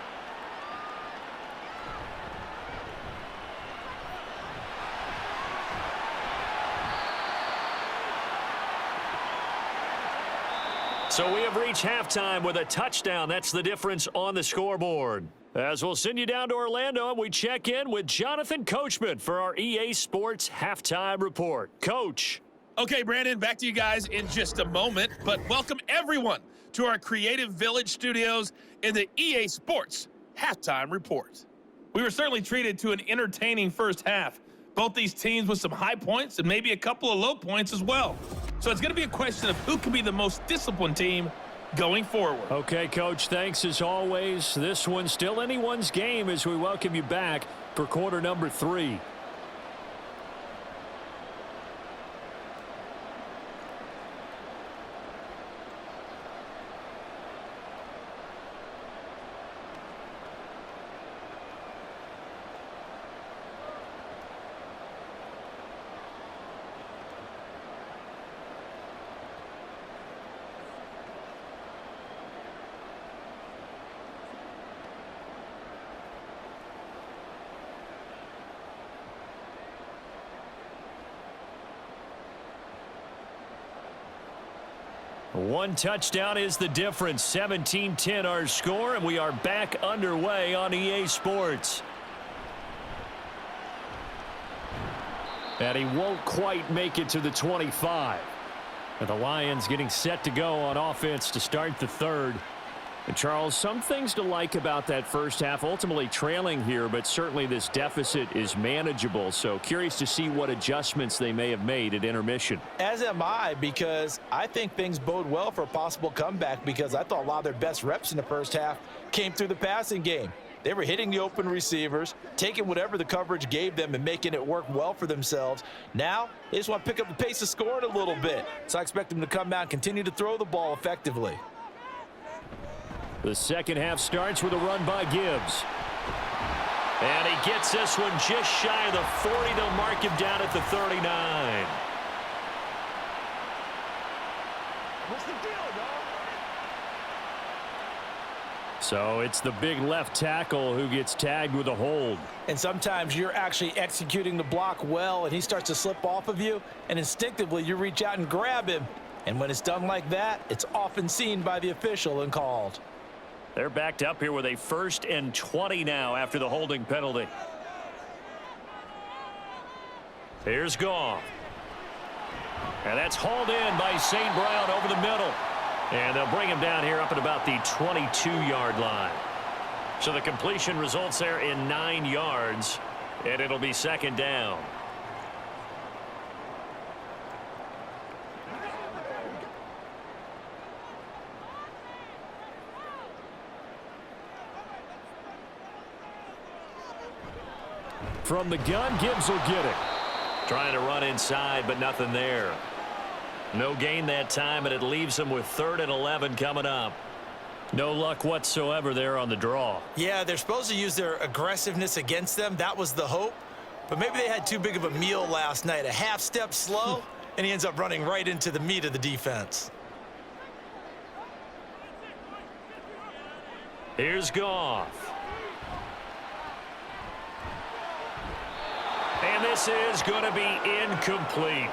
[SPEAKER 2] So we have reached halftime with a touchdown. That's the difference on the scoreboard. As we'll send you down to Orlando, and we check in with Jonathan Coachman for our EA Sports Halftime Report. Coach.
[SPEAKER 6] Okay, Brandon, back to you guys in just a moment, but welcome everyone to our Creative Village studios in the EA Sports Halftime Report. We were certainly treated to an entertaining first half. Both these teams with some high points and maybe a couple of low points as well. So it's going to be a question of who can be the most disciplined team going forward.
[SPEAKER 2] Okay, Coach, thanks as always. This one's still anyone's game as we welcome you back for quarter number 3. One touchdown is the difference. 17-10 our score, and we are back underway on EA Sports. And he won't quite make it to the 25. And the Lions getting set to go on offense to start the third. And Charles, some things to like about that first half. Ultimately trailing here, but certainly this deficit is manageable. So curious to see what adjustments they may have made at intermission.
[SPEAKER 3] As am I, because I think things bode well for a possible comeback, because I thought a lot of their best reps in the first half came through the passing game. They were hitting the open receivers, taking whatever the coverage gave them and making it work well for themselves. Now, they just want to pick up the pace of scoring a little bit. So I expect them to come out and continue to throw the ball effectively.
[SPEAKER 2] The second half starts with a run by Gibbs. And he gets this one just shy of the 40. They'll mark him down at the 39.
[SPEAKER 5] What's the deal, dog?
[SPEAKER 2] So it's the big left tackle who gets tagged with a hold.
[SPEAKER 3] And sometimes you're actually executing the block well, and he starts to slip off of you, and instinctively you reach out and grab him. And when it's done like that, it's often seen by the official and called.
[SPEAKER 2] They're backed up here with a 1st and 20 now after the holding penalty. Here's Goff. And that's hauled in by St. Brown over the middle. And they'll bring him down here up at about the 22-yard line. So the completion results there in 9 yards. And it'll be second down. From the gun, Gibbs will get it.
[SPEAKER 4] Trying to run inside, but nothing there. No gain that time, and it leaves them with 3rd and 11 coming up.
[SPEAKER 2] No luck whatsoever there on the draw.
[SPEAKER 3] Yeah, they're supposed to use their aggressiveness against them. That was the hope. But maybe they had too big of a meal last night. A half step slow, and he ends up running right into the meat of the defense.
[SPEAKER 4] Here's Goff. And this is going to be incomplete.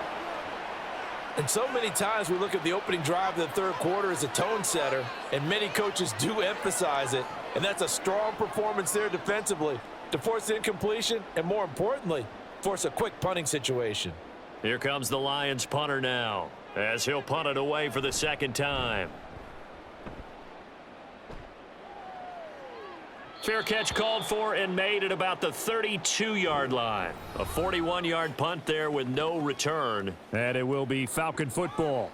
[SPEAKER 3] And so many times we look at the opening drive of the third quarter as a tone setter, and many coaches do emphasize it. And that's a strong performance there defensively to force incompletion and, more importantly, force a quick punting situation.
[SPEAKER 4] Here comes the Lions punter now as he'll punt it away for the 2nd time. Fair catch called for and made at about the 32-yard line. A 41-yard punt there with no return.
[SPEAKER 2] And it will be Falcon football.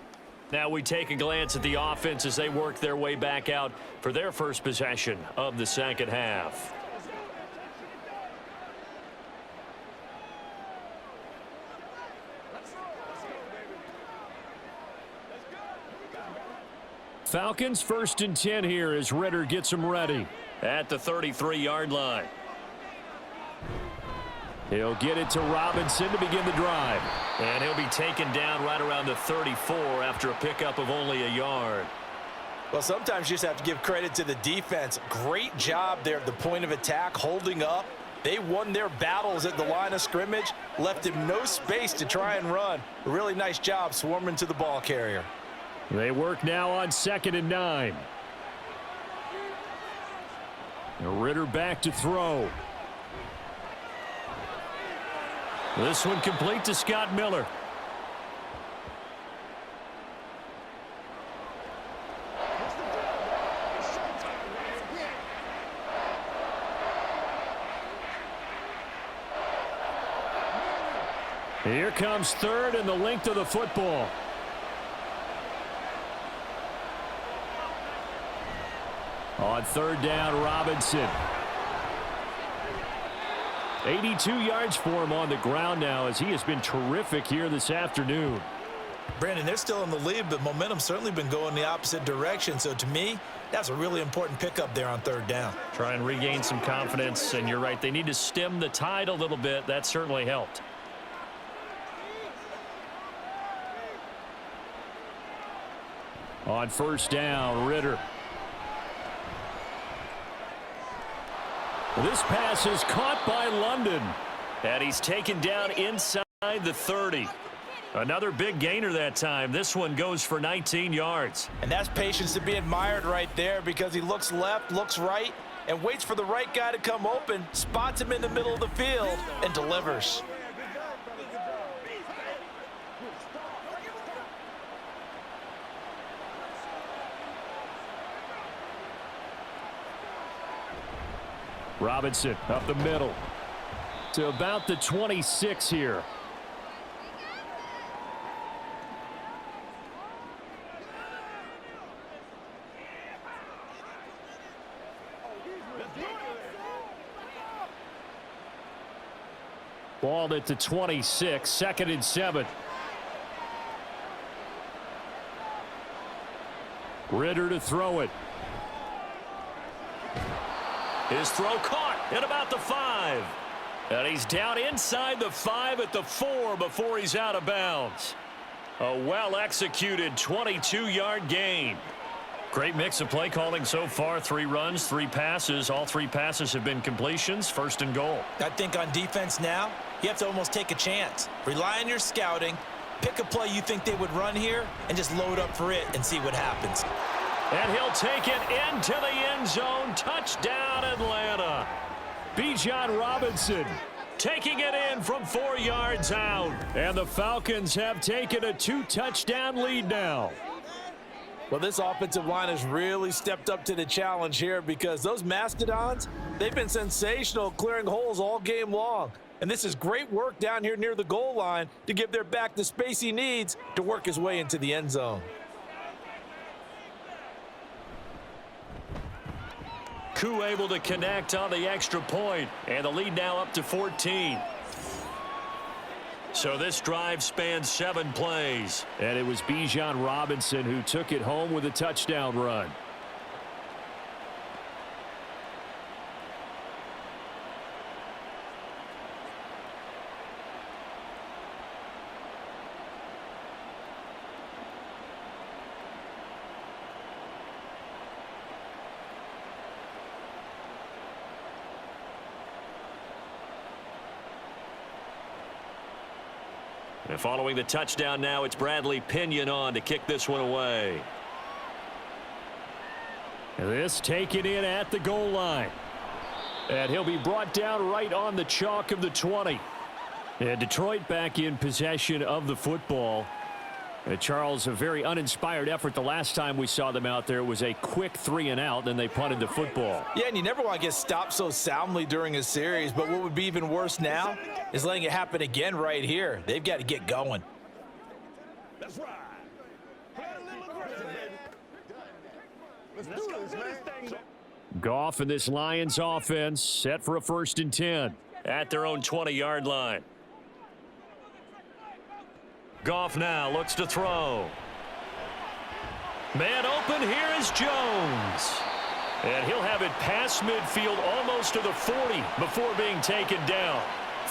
[SPEAKER 4] Now we take a glance at the offense as they work their way back out for their first possession of the 2nd half.
[SPEAKER 2] Falcons 1st and 10 here as Ritter gets them ready.
[SPEAKER 4] At the 33-yard line.
[SPEAKER 2] He'll get it to Robinson to begin the drive.
[SPEAKER 4] And he'll be taken down right around the 34 after a pickup of only a yard.
[SPEAKER 3] Well, sometimes you just have to give credit to the defense. Great job there at the point of attack, holding up. They won their battles at the line of scrimmage, left him no space to try and run. A really nice job swarming to the ball carrier.
[SPEAKER 2] They work now on 2nd and 9. Ritter back to throw. This one complete to Scott Miller. Here comes 3rd and the length of the football. On 3rd down, Robinson. 82 yards for him on the ground now as he has been terrific here this afternoon.
[SPEAKER 3] Brandon, they're still in the lead, but momentum's certainly been going the opposite direction. So to me, that's a really important pickup there on 3rd down.
[SPEAKER 4] Try and regain some confidence, and you're right. They need to stem the tide a little bit. That certainly helped.
[SPEAKER 2] On 1st down, Ritter. This pass is caught by London.
[SPEAKER 4] And he's taken down inside the 30. Another big gainer that time. This one goes for 19 yards.
[SPEAKER 3] And that's patience to be admired right there because he looks left, looks right, and waits for the right guy to come open, spots him in the middle of the field, and delivers.
[SPEAKER 2] Robinson up the middle to about the 26 here. Ball at the 26, 2nd and 7. Ritter to throw it.
[SPEAKER 4] His throw caught at about the 5. And he's down inside the 5 at the 4 before he's out of bounds. A well-executed 22-yard gain. Great mix of play calling so far. 3 runs, 3 passes. All 3 passes have been completions. 1st and goal.
[SPEAKER 3] I think on defense now, you have to almost take a chance. Rely on your scouting. Pick a play you think they would run here and just load up for it and see what happens.
[SPEAKER 4] And he'll take it into the end zone. Touchdown, Atlanta.
[SPEAKER 2] Bijan Robinson
[SPEAKER 4] taking it in from 4 yards out.
[SPEAKER 2] And the Falcons have taken a 2-touchdown lead now.
[SPEAKER 3] Well, this offensive line has really stepped up to the challenge here because those Mastodons, they've been sensational clearing holes all game long. And this is great work down here near the goal line to give their back the space he needs to work his way into the end zone.
[SPEAKER 2] Koo able to connect on the extra point, and the lead now up to 14. So this drive spans 7 plays.
[SPEAKER 4] And it was Bijan Robinson who took it home with a touchdown run.
[SPEAKER 2] And following the touchdown now, it's Bradley Pinion on to kick this one away.
[SPEAKER 4] This taken in at the goal line. And he'll be brought down right on the chalk of the 20. And Detroit back in possession of the football. Charles, a very uninspired effort the last time we saw them out there. It was a quick 3 and out, then they punted the football.
[SPEAKER 3] Yeah, and you never want to get stopped so soundly during a series, but what would be even worse now is letting it happen again right here. They've got to get going.
[SPEAKER 5] That's right. Play a little aggressive, baby. Let's do this, man.
[SPEAKER 4] Goff and this Lions offense set for a 1st and 10.
[SPEAKER 2] At their own 20-yard line. Goff now looks to throw. Man open, here is Jones. And he'll have it past midfield almost to the 40 before being taken down.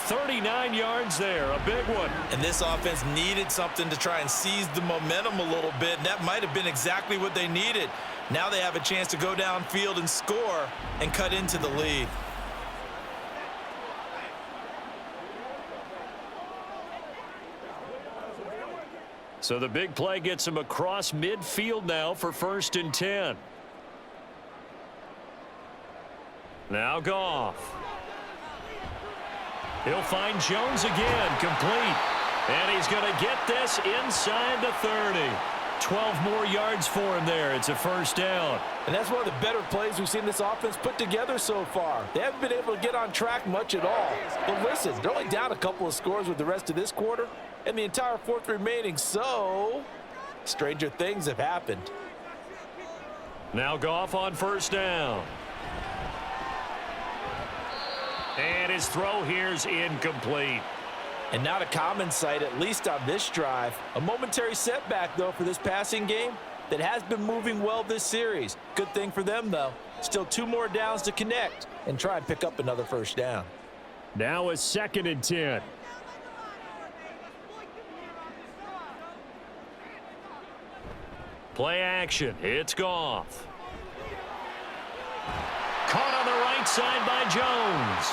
[SPEAKER 2] 39 yards there, a big one.
[SPEAKER 3] And this offense needed something to try and seize the momentum a little bit, and that might have been exactly what they needed. Now they have a chance to go downfield and score and cut into the lead.
[SPEAKER 2] So the big play gets him across midfield now for 1st and 10. Now Goff. He'll find Jones again, complete. And he's going to get this inside the 30. 12 more yards for him there. It's a 1st down.
[SPEAKER 3] And that's one of the better plays we've seen this offense put together so far. They haven't been able to get on track much at all. But listen, they're only down a couple of scores with the rest of this quarter and the entire 4th remaining, so stranger things have happened.
[SPEAKER 2] Now Goff on 1st down. And his throw here's incomplete.
[SPEAKER 3] And not a common sight, at least on this drive. A momentary setback, though, for this passing game that has been moving well this series. Good thing for them, though. Still 2 more downs to connect and try and pick up another 1st down.
[SPEAKER 4] Now a 2nd and 10.
[SPEAKER 2] Play action. It's Goff. Caught on the right side by Jones.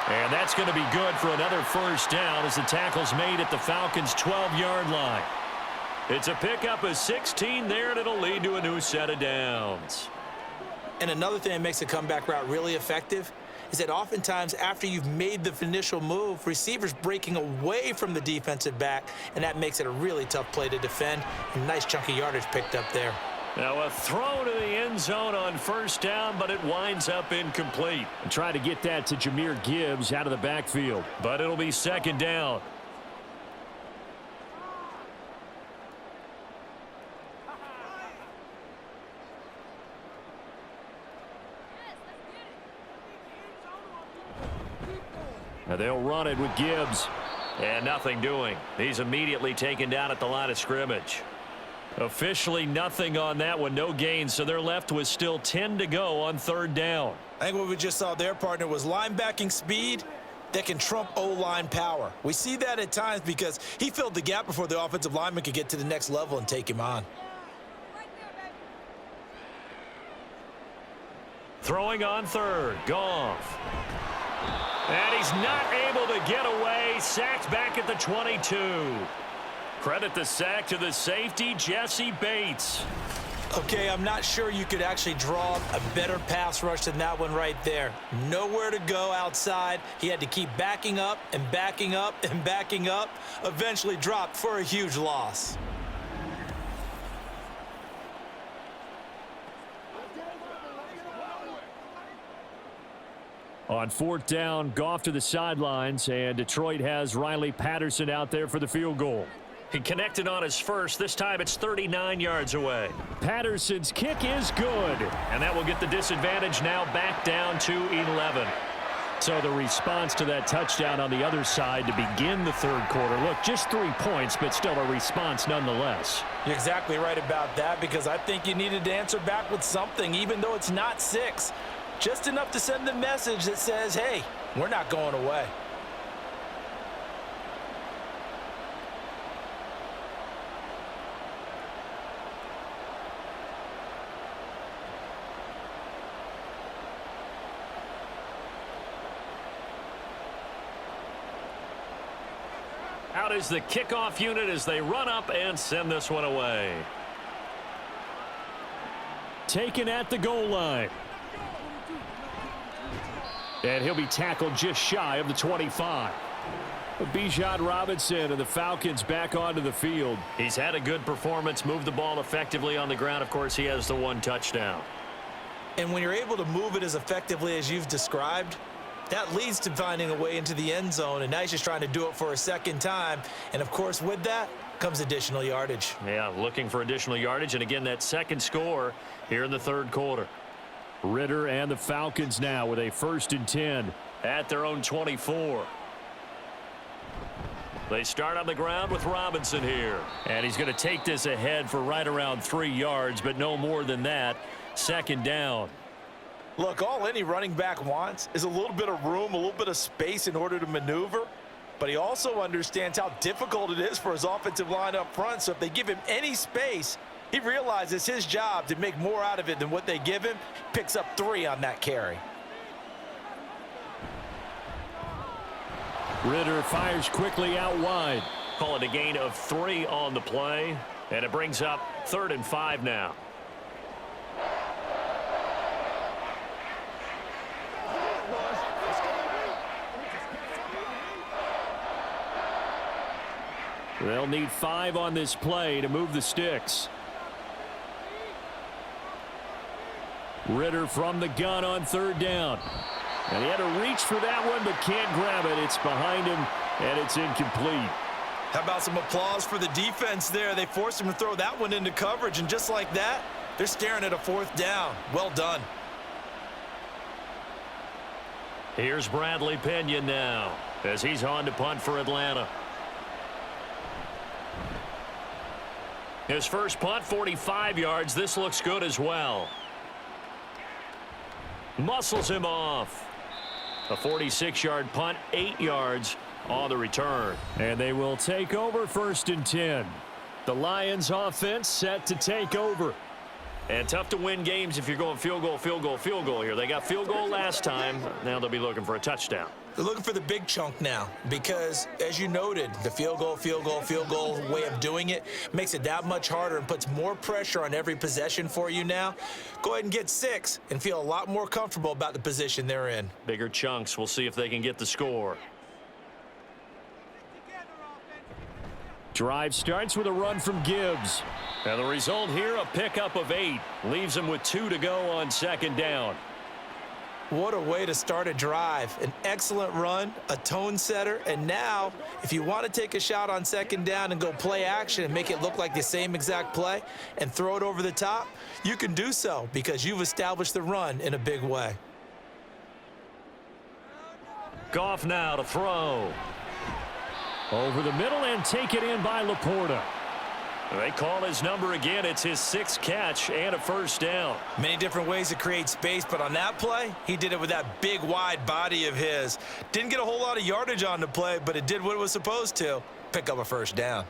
[SPEAKER 2] And that's going to be good for another 1st down as the tackle's made at the Falcons' 12-yard line. It's a pickup of 16 there, and it'll lead to a new set of downs.
[SPEAKER 3] And another thing that makes a comeback route really effective is that oftentimes after you've made the initial move, receivers breaking away from the defensive back, and that makes it a really tough play to defend. And nice chunky yardage picked up there.
[SPEAKER 2] Now a throw to the end zone on 1st down, but it winds up incomplete.
[SPEAKER 4] And try to get that to Jahmyr Gibbs out of the backfield.
[SPEAKER 2] But it'll be 2nd down.
[SPEAKER 4] Now they'll run it with Gibbs.
[SPEAKER 2] And nothing doing. He's immediately taken down at the line of scrimmage. Officially nothing on that one, no gain, so they're left with still 10 to go on 3rd down.
[SPEAKER 3] I think what we just saw there, partner, was linebacking speed that can trump O-line power. We see that at times because he filled the gap before the offensive lineman could get to the next level and take him on.
[SPEAKER 2] Throwing on 3rd, Goff. And he's not able to get away, sacked back at the 22. Credit the sack to the safety, Jesse Bates.
[SPEAKER 3] Okay, I'm not sure you could actually draw a better pass rush than that one right there. Nowhere to go outside. He had to keep backing up and backing up and backing up. Eventually dropped for a huge loss.
[SPEAKER 4] On 4th down, Goff to the sidelines, and Detroit has Riley Patterson out there for the field goal.
[SPEAKER 2] He connected on his first. This time it's 39 yards away.
[SPEAKER 4] Patterson's kick is good.
[SPEAKER 2] And that will get the disadvantage now back down to 11.
[SPEAKER 4] So the response to that touchdown on the other side to begin the third quarter. Look, just 3 points, but still a response nonetheless.
[SPEAKER 3] You're exactly right about that, because I think you needed to answer back with something, even though it's not 6. Just enough to send the message that says, hey, we're not going away.
[SPEAKER 2] Out is the kickoff unit as they run up and send this one away.
[SPEAKER 4] Taken at the goal line. And he'll be tackled just shy of the 25. Bijan Robinson and the Falcons back onto the field.
[SPEAKER 2] He's had a good performance, moved the ball effectively on the ground. Of course, he has the 1 touchdown.
[SPEAKER 3] And when you're able to move it as effectively as you've described, that leads to finding a way into the end zone, and now he's just trying to do it for a second time. And, of course, with that comes additional yardage.
[SPEAKER 2] Yeah, looking for additional yardage, and again, that second score here in the third quarter.
[SPEAKER 4] Ritter and the Falcons now with a 1st and 10.
[SPEAKER 2] At their own 24. They start on the ground with Robinson here.
[SPEAKER 4] And he's going to take this ahead for right around 3 yards, but no more than that. 2nd down.
[SPEAKER 3] Look, all any running back wants is a little bit of room, a little bit of space in order to maneuver. But he also understands how difficult it is for his offensive line up front. So if they give him any space, he realizes his job to make more out of it than what they give him. Picks up 3 on that carry.
[SPEAKER 4] Ritter fires quickly out wide.
[SPEAKER 2] Call it a gain of 3 on the play. And it brings up 3rd and 5 now.
[SPEAKER 4] They'll need 5 on this play to move the sticks. Ritter from the gun on 3rd down. And he had to reach for that one, but can't grab it. It's behind him, and it's incomplete.
[SPEAKER 3] How about some applause for the defense there? They forced him to throw that one into coverage, and just like that, they're staring at a 4th down. Well done.
[SPEAKER 2] Here's Bradley Pinion now as he's on to punt for Atlanta. His first punt, 45 yards. This looks good as well. Muscles him off. A 46-yard punt, 8 yards on the return.
[SPEAKER 4] And they will take over 1st and 10. The Lions offense set to take over.
[SPEAKER 2] And tough to win games if you're going field goal, field goal, field goal here. They got field goal last time. Now they'll be looking for a touchdown.
[SPEAKER 3] They're looking for the big chunk now because, as you noted, the field goal, field goal, field goal way of doing it makes it that much harder and puts more pressure on every possession for you now. Go ahead and get 6 and feel a lot more comfortable about the position they're in.
[SPEAKER 2] Bigger chunks. We'll see if they can get the score.
[SPEAKER 4] Drive starts with a run from Gibbs.
[SPEAKER 2] And the result here, a pickup of 8. Leaves them with 2 to go on 2nd down.
[SPEAKER 3] What a way to start a drive. An excellent run, a tone setter, and now if you want to take a shot on 2nd down and go play action and make it look like the same exact play and throw it over the top, you can do so because you've established the run in a big way.
[SPEAKER 2] Goff now to throw.
[SPEAKER 4] Over the middle and take it in by Laporta.
[SPEAKER 2] They call his number again. It's his 6th catch and a 1st down.
[SPEAKER 3] Many different ways to create space, but on that play, he did it with that big, wide body of his. Didn't get a whole lot of yardage on the play, but it did what it was supposed to. Pick up a 1st down.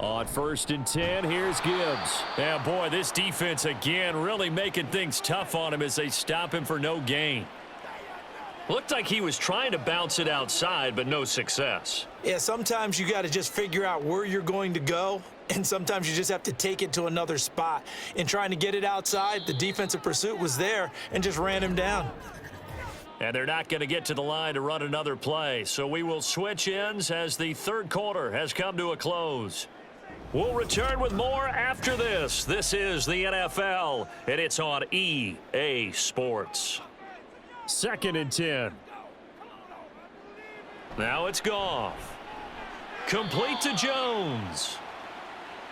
[SPEAKER 4] On 1st and 10, here's Gibbs.
[SPEAKER 2] Yeah, boy, this defense again really making things tough on him as they stop him for no gain. Looked like he was trying to bounce it outside, but no success.
[SPEAKER 3] Yeah, sometimes you got to just figure out where you're going to go, and sometimes you just have to take it to another spot. In trying to get it outside, the defensive pursuit was there and just ran him down.
[SPEAKER 2] And they're not going to get to the line to run another play, so we will switch ends as the third quarter has come to a close. We'll return with more after this. This is the NFL, and it's on EA Sports.
[SPEAKER 4] 2nd and 10.
[SPEAKER 2] Now it's Goff. Complete to Jones.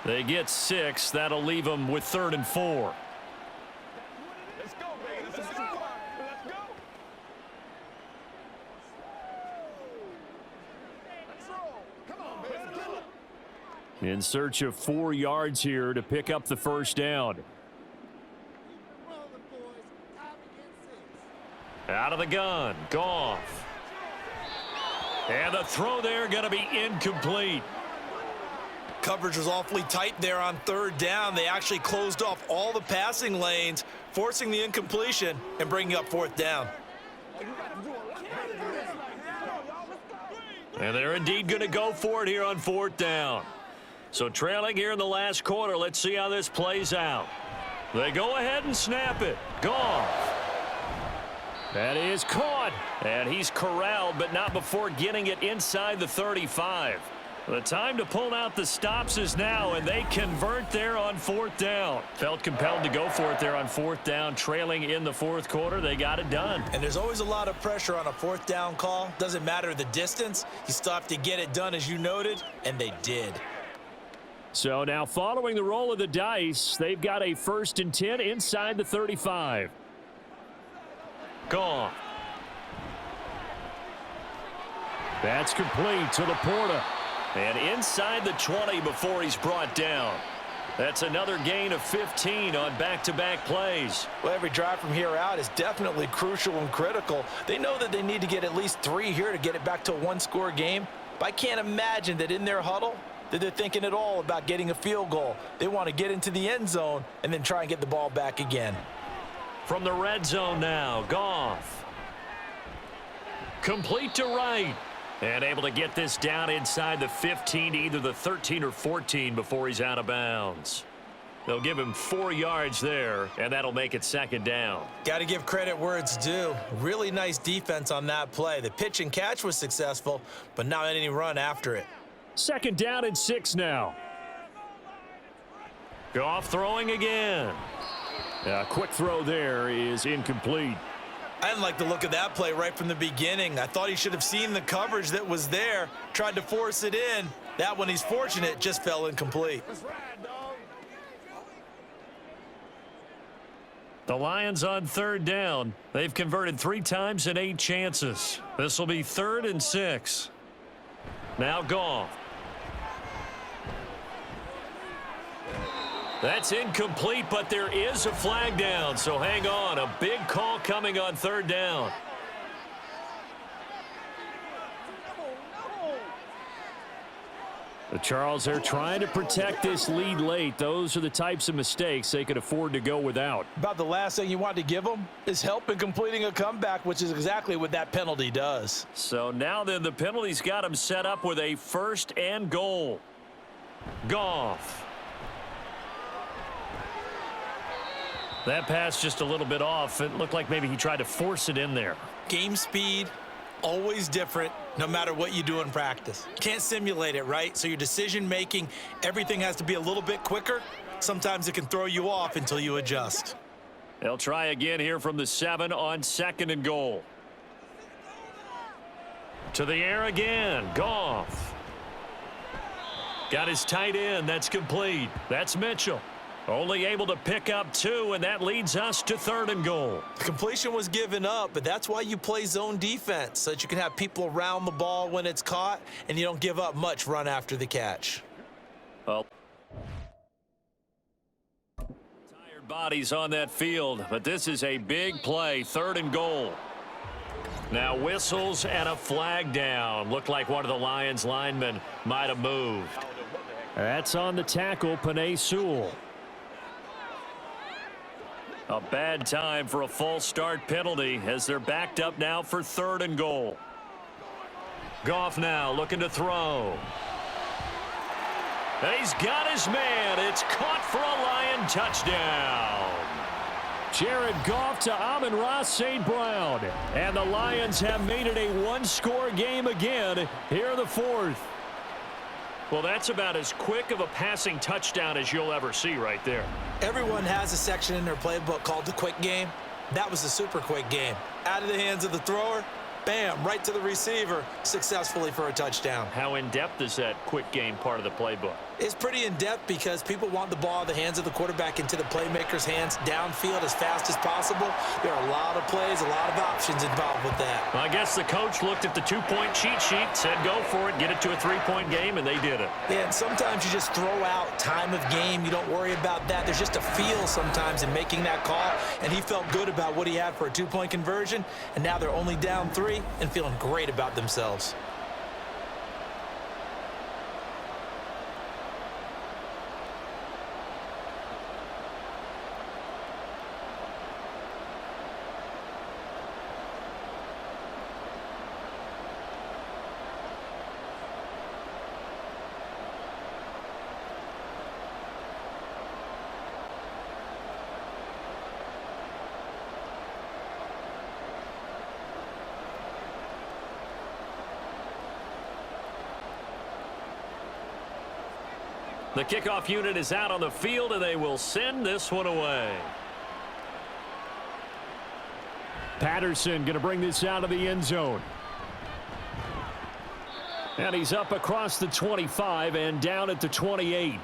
[SPEAKER 2] They get 6. That'll leave them with 3rd and 4.
[SPEAKER 5] Let's go, baby. Let's go. Let's roll. Come on, baby.
[SPEAKER 2] In search of 4 yards here to pick up the first down. Out of the gun, Goff. And the throw there going to be incomplete.
[SPEAKER 3] Coverage was awfully tight there on 3rd down. They actually closed off all the passing lanes, forcing the incompletion and bringing up 4th down.
[SPEAKER 2] And they're indeed going to go for it here on 4th down. So trailing here in the last quarter, let's see how this plays out. They go ahead and snap it. Goff. That is caught. And he's corralled, but not before getting it inside the 35. The time to pull out the stops is now, and they convert there on 4th down. Felt compelled to go for it there on 4th down, trailing in the 4th quarter. They got it done.
[SPEAKER 3] And there's always a lot of pressure on a 4th down call. Doesn't matter the distance. You still have to get it done, as you noted, and they did.
[SPEAKER 2] So now following the roll of the dice, they've got a 1st and 10 inside the 35. Gone. That's complete to Laporta. And inside the 20 before he's brought down. That's another gain of 15 on back-to-back plays.
[SPEAKER 3] Well, every drive from here out is definitely crucial and critical. They know that they need to get at least 3 here to get it back to a 1-score game. But I can't imagine that in their huddle that they're thinking at all about getting a field goal. They want to get into the end zone and then try and get the ball back again.
[SPEAKER 2] From the red zone now, Goff. Complete to Wright. And able to get this down inside the 15 to either the 13 or 14 before he's out of bounds. They'll give him 4 yards there, and that'll make it 2nd down.
[SPEAKER 3] Got to give credit where it's due. Really nice defense on that play. The pitch and catch was successful, but not any run after it.
[SPEAKER 2] 2nd down and 6 now. Goff throwing again. A quick throw there is incomplete.
[SPEAKER 3] I didn't like the look of that play right from the beginning. I thought he should have seen the coverage that was there, tried to force it in. That one, he's fortunate, just fell incomplete.
[SPEAKER 2] The Lions on 3rd down. They've converted 3 times in 8 chances. This will be 3rd and 6. Now Goff. That's incomplete, but there is a flag down, so hang on. A big call coming on 3rd down. The Charles, they're trying to protect this lead late. Those are the types of mistakes they could afford to go without.
[SPEAKER 3] About the last thing you want to give them is help in completing a comeback, which is exactly what that penalty does.
[SPEAKER 2] So now then the penalty's got him set up with a 1st and goal. Goff. That pass just a little bit off. It looked like maybe he tried to force it in there.
[SPEAKER 3] Game speed, always different, no matter what you do in practice. You can't simulate it, right? So your decision-making, everything has to be a little bit quicker. Sometimes it can throw you off until you adjust.
[SPEAKER 2] They'll try again here from the 7 on 2nd and goal. To the air again. Goff. Got his tight end. That's complete. That's Mitchell. Only able to pick up 2, and that leads us to 3rd and goal.
[SPEAKER 3] The completion was given up, but that's why you play zone defense, so that you can have people around the ball when it's caught, and you don't give up much run after the catch.
[SPEAKER 2] Well, tired bodies on that field, but this is a big play, 3rd and goal. Now whistles and a flag down. Looked like one of the Lions linemen might have moved. That's on the tackle, Penei Sewell. A bad time for a false start penalty as they're backed up now for 3rd and goal. Goff now looking to throw. He's got his man. It's caught for a Lion touchdown. Jared Goff to Amon-Ra St. Brown. And the Lions have made it a 1-score game again here in the 4th. Well, that's about as quick of a passing touchdown as you'll ever see right there.
[SPEAKER 3] Everyone has a section in their playbook called the quick game. That was the super quick game. Out of the hands of the thrower, Bam, right to the receiver, successfully for a touchdown.
[SPEAKER 2] How in-depth is that quick game part of the playbook?
[SPEAKER 3] It's pretty in-depth because people want the ball in the hands of the quarterback into the playmaker's hands downfield as fast as possible. There are a lot of plays, a lot of options involved with that.
[SPEAKER 2] I guess the coach looked at the two-point cheat sheet, said go for it, get it to a three-point game, and they did it.
[SPEAKER 3] Yeah, and sometimes you just throw out time of game. You don't worry about that. There's just a feel sometimes in making that call, and he felt good about what he had for a two-point conversion, and now they're only down 3 and feeling great about themselves.
[SPEAKER 2] The kickoff unit is out on the field, and they will send this one away.
[SPEAKER 4] Patterson going to bring this out of the end zone. And he's up across the 25 and down at the 28.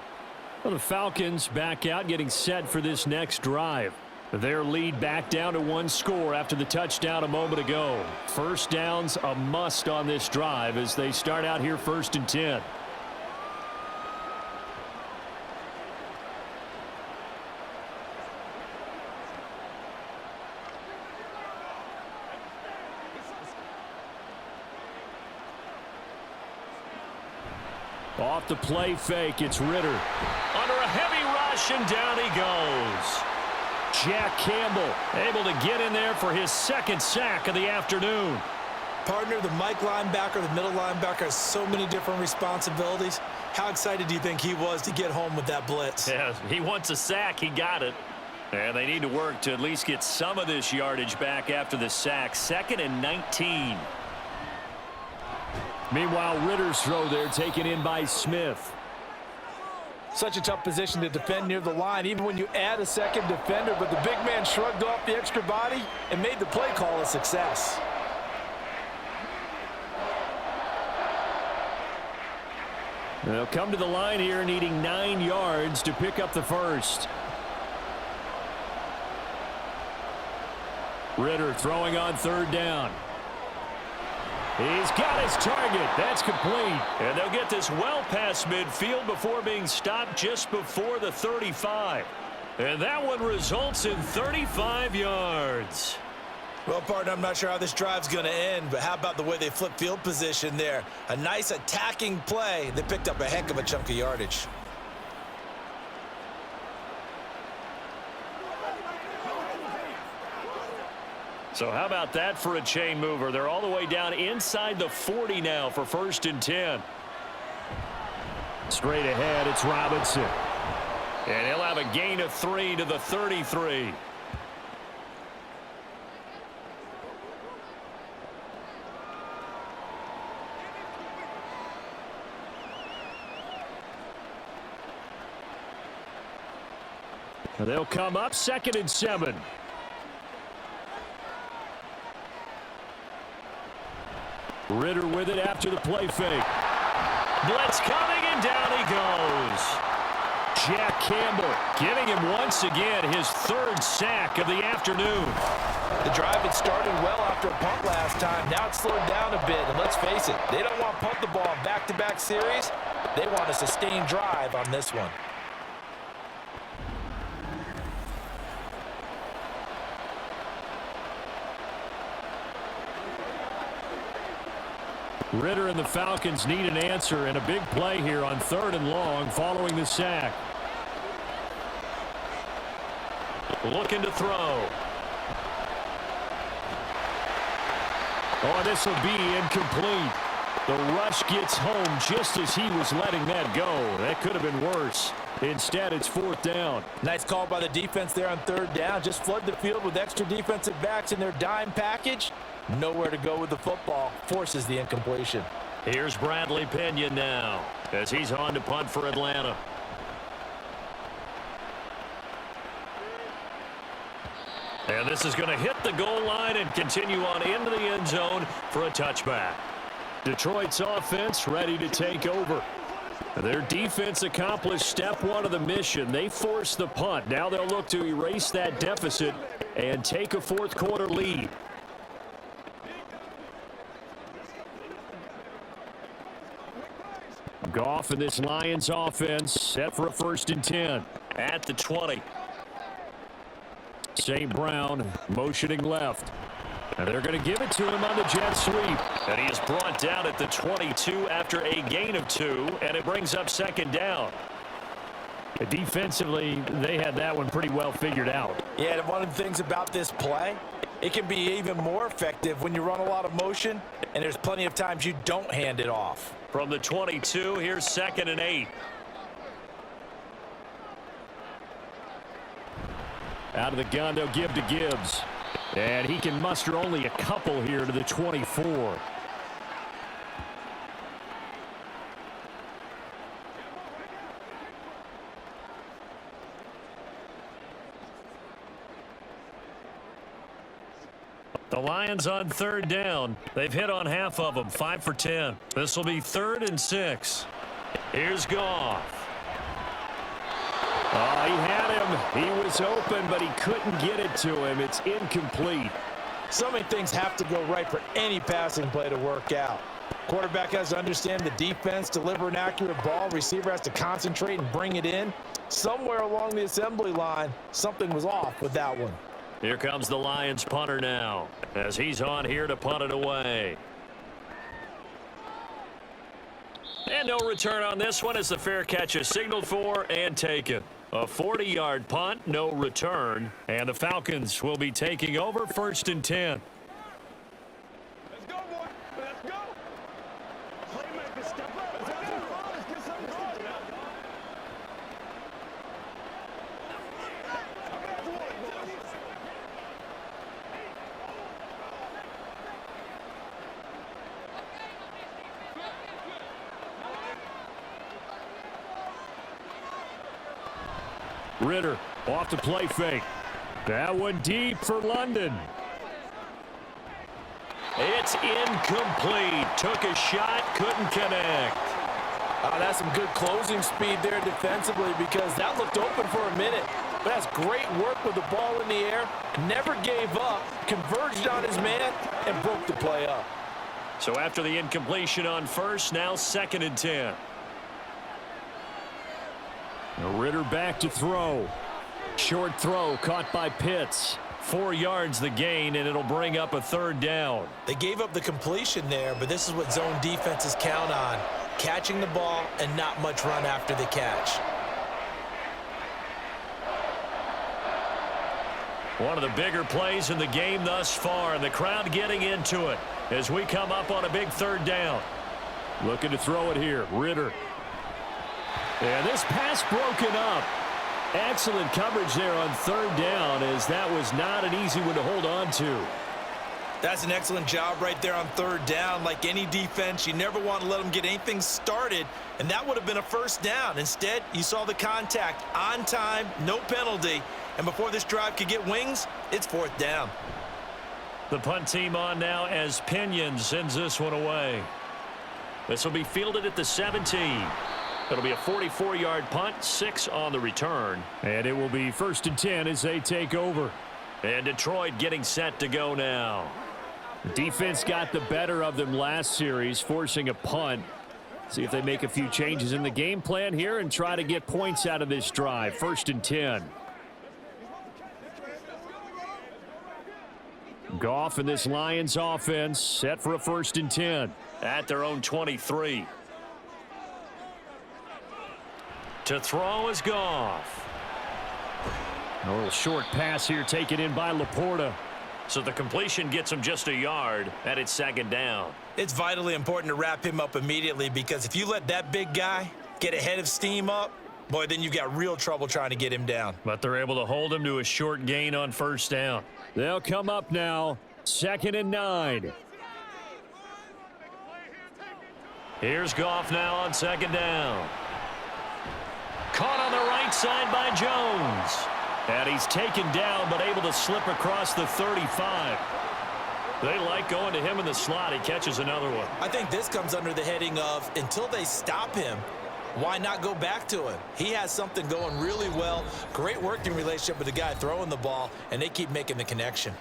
[SPEAKER 4] Well, the Falcons back out, getting set for this next drive. Their lead back down to 1 score after the touchdown a moment ago. First downs a must on this drive as they start out here 1st and 10. Off the play fake, it's Ritter.
[SPEAKER 2] Under a heavy rush, and down he goes.
[SPEAKER 4] Jack Campbell
[SPEAKER 2] Able to get in there for his 2nd sack of the afternoon.
[SPEAKER 3] Partner, the Mike linebacker, the middle linebacker has so many different responsibilities. How excited do you think he was to get home with that blitz?
[SPEAKER 2] Yeah, he wants a sack. He got it. And they need to work to at least get some of this yardage back after the sack. 2nd and 19.
[SPEAKER 4] Meanwhile, Ritter's throw there taken in by Smith.
[SPEAKER 3] Such a tough position to defend near the line, even when you add a second defender, but the big man shrugged off the extra body and made the play call a success.
[SPEAKER 4] They'll come to the line here needing 9 yards to pick up the first. Ritter throwing on 3rd down. He's got his target. That's complete.
[SPEAKER 2] And they'll get this well past midfield before being stopped just before the 35. And that one results in 35 yards.
[SPEAKER 3] Well, partner, I'm not sure how this drive's going to end, but how about the way they flip field position there? A nice attacking play. They picked up a heck of a chunk of yardage.
[SPEAKER 2] So how about that for a chain mover? They're all the way down inside the 40 now for 1st and 10.
[SPEAKER 4] Straight ahead, it's Robinson.
[SPEAKER 2] And he'll have a gain of 3 to the 33.
[SPEAKER 4] They'll come up 2nd and 7. Ritter with it after the play fake.
[SPEAKER 2] Blitz coming, and down he goes.
[SPEAKER 4] Jack Campbell
[SPEAKER 2] Giving him once again his 3rd sack of the afternoon.
[SPEAKER 3] The drive had started well after a punt last time. Now it's slowed down a bit, and let's face it, they don't want to punt the ball in back-to-back series. They want a sustained drive on this one.
[SPEAKER 4] Ritter and the Falcons need an answer and a big play here on 3rd and long following the sack.
[SPEAKER 2] Looking to throw.
[SPEAKER 4] Oh, this will be incomplete. The rush gets home just as he was letting that go. That could have been worse. Instead, it's 4th down.
[SPEAKER 3] Nice call by the defense there on 3rd down. Just flood the field with extra defensive backs in their dime package. Nowhere to go with the football. Forces the incompletion.
[SPEAKER 2] Here's Bradley Pinion now as he's on to punt for And this is going to hit the goal line and continue on into the end zone for a touchback. Detroit's offense ready to take over. Their defense accomplished step one of the mission. They forced the punt. Now they'll look to erase that deficit and take a fourth quarter lead. Goff and this Lions offense set for a 1st and 10 at the 20. St. Brown motioning left. And they're going to give it to him on the jet sweep. And he is brought down at the 22 after a gain of 2, and it brings up 2nd down. Defensively, they had that one pretty well figured out.
[SPEAKER 3] Yeah, and one of the things about this play, it can be even more effective when you run a lot of motion, and there's plenty of times you don't hand it off.
[SPEAKER 2] From the 22, here's 2nd and 8. Out of the gun, they'll give to Gibbs. And he can muster only a couple here to the 24. The Lions on 3rd down. They've hit on half of them, 5 for 10. This will be 3rd and 6. Here's Goff. Oh, he had him. He was open, but he couldn't get it to him. It's incomplete.
[SPEAKER 3] So many things have to go right for any passing play to work out. Quarterback has to understand the defense, deliver an accurate ball. Receiver has to concentrate and bring it in. Somewhere along the assembly line, something was off with that one.
[SPEAKER 2] Here comes the Lions punter now, as he's on here to punt it away. And no return on this one as the fair catch is signaled for and taken. A 40-yard punt, no return. And the Falcons will be taking over 1st and 10.
[SPEAKER 5] Let's go, boy. Let's go. Playmaker, step up. Let's get something going now.
[SPEAKER 2] Ritter off the play fake. That one deep for London. It's incomplete. Took a shot, couldn't connect.
[SPEAKER 3] That's some good closing speed there defensively because that looked open for a minute. But that's great work with the ball in the air. Never gave up, converged on his man, and broke the play up.
[SPEAKER 2] So after the incompletion on 1st, now 2nd and 10. Ritter back to throw. Short throw caught by Pitts. 4 yards the gain, and it'll bring up a 3rd down.
[SPEAKER 3] They gave up the completion there, but this is what zone defenses count on. Catching the ball and not much run after the catch.
[SPEAKER 2] One of the bigger plays in the game thus far, and the crowd getting into it as we come up on a big 3rd down. Looking to throw it here, Ritter. And this pass broken up. Excellent coverage there on 3rd down, as that was not an easy one to hold on to.
[SPEAKER 3] That's an excellent job right there on 3rd down. Like any defense, you never want to let them get anything started, and that would have been a 1st down. Instead, you saw the contact on time, no penalty, and before this drive could get wings, it's 4th down.
[SPEAKER 2] The punt team on now as Pinion sends this one away. This will be fielded at the 17. It'll be a 44-yard punt, 6 on the return. And it will be 1st and 10 as they take over. And Detroit getting set to go now. The defense got the better of them last series, forcing a punt. See if they make a few changes in the game plan here and try to get points out of this drive. 1st and 10. Goff and this Lions offense set for a 1st and 10 at their own 23. To throw is Goff. A little short pass here taken in by Laporta. So the completion gets him just a yard, and it's 2nd down.
[SPEAKER 3] It's vitally important to wrap him up immediately because if you let that big guy get ahead of steam up, boy, then you've got real trouble trying to get him down.
[SPEAKER 2] But they're able to hold him to a short gain on 1st down. They'll come up now, 2nd and 9. Here's Goff now on 2nd down. Caught on the right side by Jones. And he's taken down, but able to slip across the 35. They like going to him in the slot. He catches another one.
[SPEAKER 3] I think this comes under the heading of until they stop him, why not go back to him? He has something going really well. Great working relationship with the guy throwing the ball, and they keep making the connection.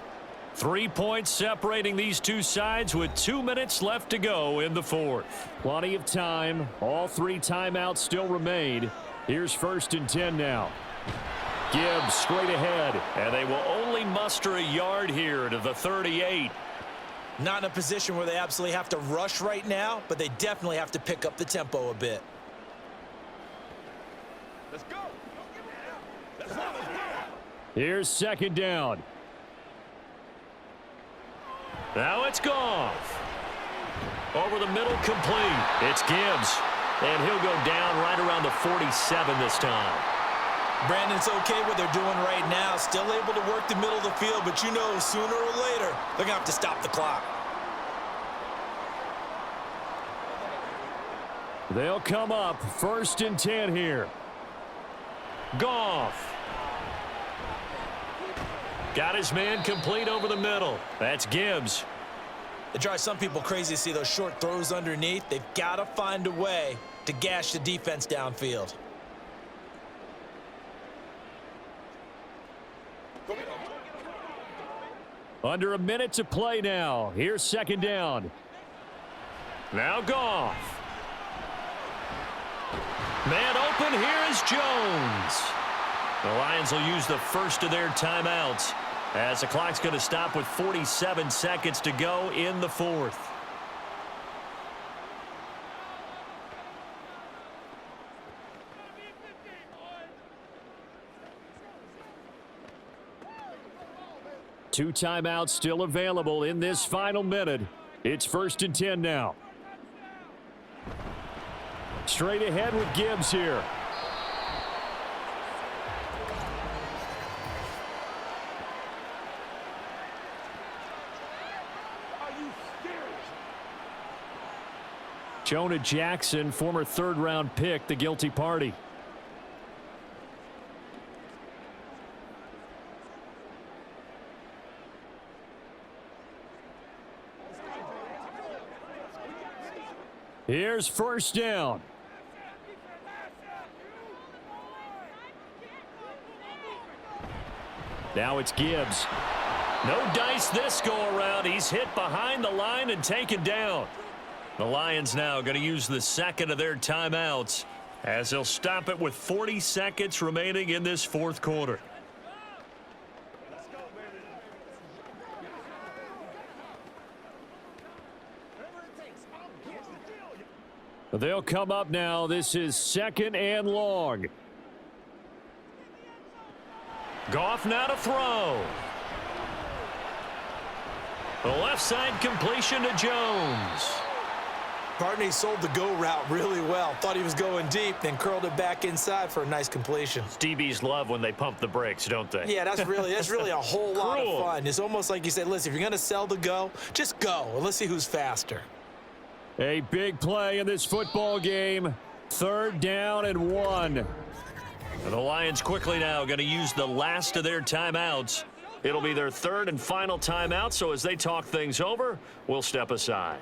[SPEAKER 2] 3 points separating these two sides with 2 minutes left to go in the fourth. Plenty of time. All 3 timeouts still remain. Here's 1st and 10 now. Gibbs straight ahead, and they will only muster a yard here to the 38.
[SPEAKER 3] Not in a position where they absolutely have to rush right now, but they definitely have to pick up the tempo a bit.
[SPEAKER 5] Let's go. Let's go.
[SPEAKER 2] Here's 2nd down. Now it's Goff. Over the middle, complete. It's Gibbs. And he'll go down right around the 47 this time.
[SPEAKER 3] Brandon, it's okay what they're doing right now. Still able to work the middle of the field, but you know sooner or later they're going to have to stop the clock.
[SPEAKER 2] They'll come up 1st and 10 here. Goff. Got his man complete over the middle. That's Gibbs.
[SPEAKER 3] It drives some people crazy to see those short throws underneath. They've got to find a way to gash the defense downfield.
[SPEAKER 2] Under a minute to play now. Here's 2nd down. Now Goff. Man open, here is Jones. The Lions will use the first of their timeouts as the clock's going to stop with 47 seconds to go in the fourth. Two timeouts still available in this final minute. It's 1st and 10 now. Straight ahead with Gibbs here. Jonah Jackson, former 3rd-round pick, the guilty party. Here's 1st down. Now it's Gibbs. No dice this go-around. He's hit behind the line and taken down. The Lions now going to use the 2nd of their timeouts as they'll stop it with 40 seconds remaining in this fourth quarter. They'll come up now. This is 2nd and long. Goff now to throw. The left side completion to Jones.
[SPEAKER 3] Partney sold the go route really well. Thought he was going deep, then curled it back inside for a nice completion.
[SPEAKER 2] DBs love when they pump the brakes, don't they?
[SPEAKER 3] Yeah, that's really a whole lot of fun. It's almost like you said, listen, if you're going to sell the go, just go, and let's see who's faster.
[SPEAKER 2] A big play in this football game. 3rd down and 1. And the Lions quickly now going to use the last of their timeouts. It'll be their 3rd and final timeout, so as they talk things over, we'll step aside.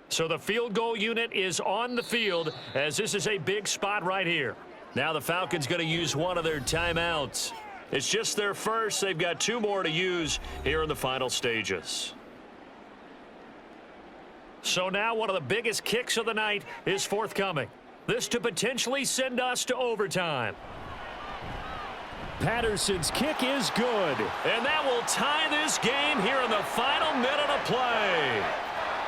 [SPEAKER 2] So the field goal unit is on the field as this is a big spot right here. Now the Falcons going to use one of their timeouts. It's just their first. They've got 2 more to use here in the final stages. So now one of the biggest kicks of the night is forthcoming. This to potentially send us to overtime. Patterson's kick is good. And that will tie this game here in the final minute of play.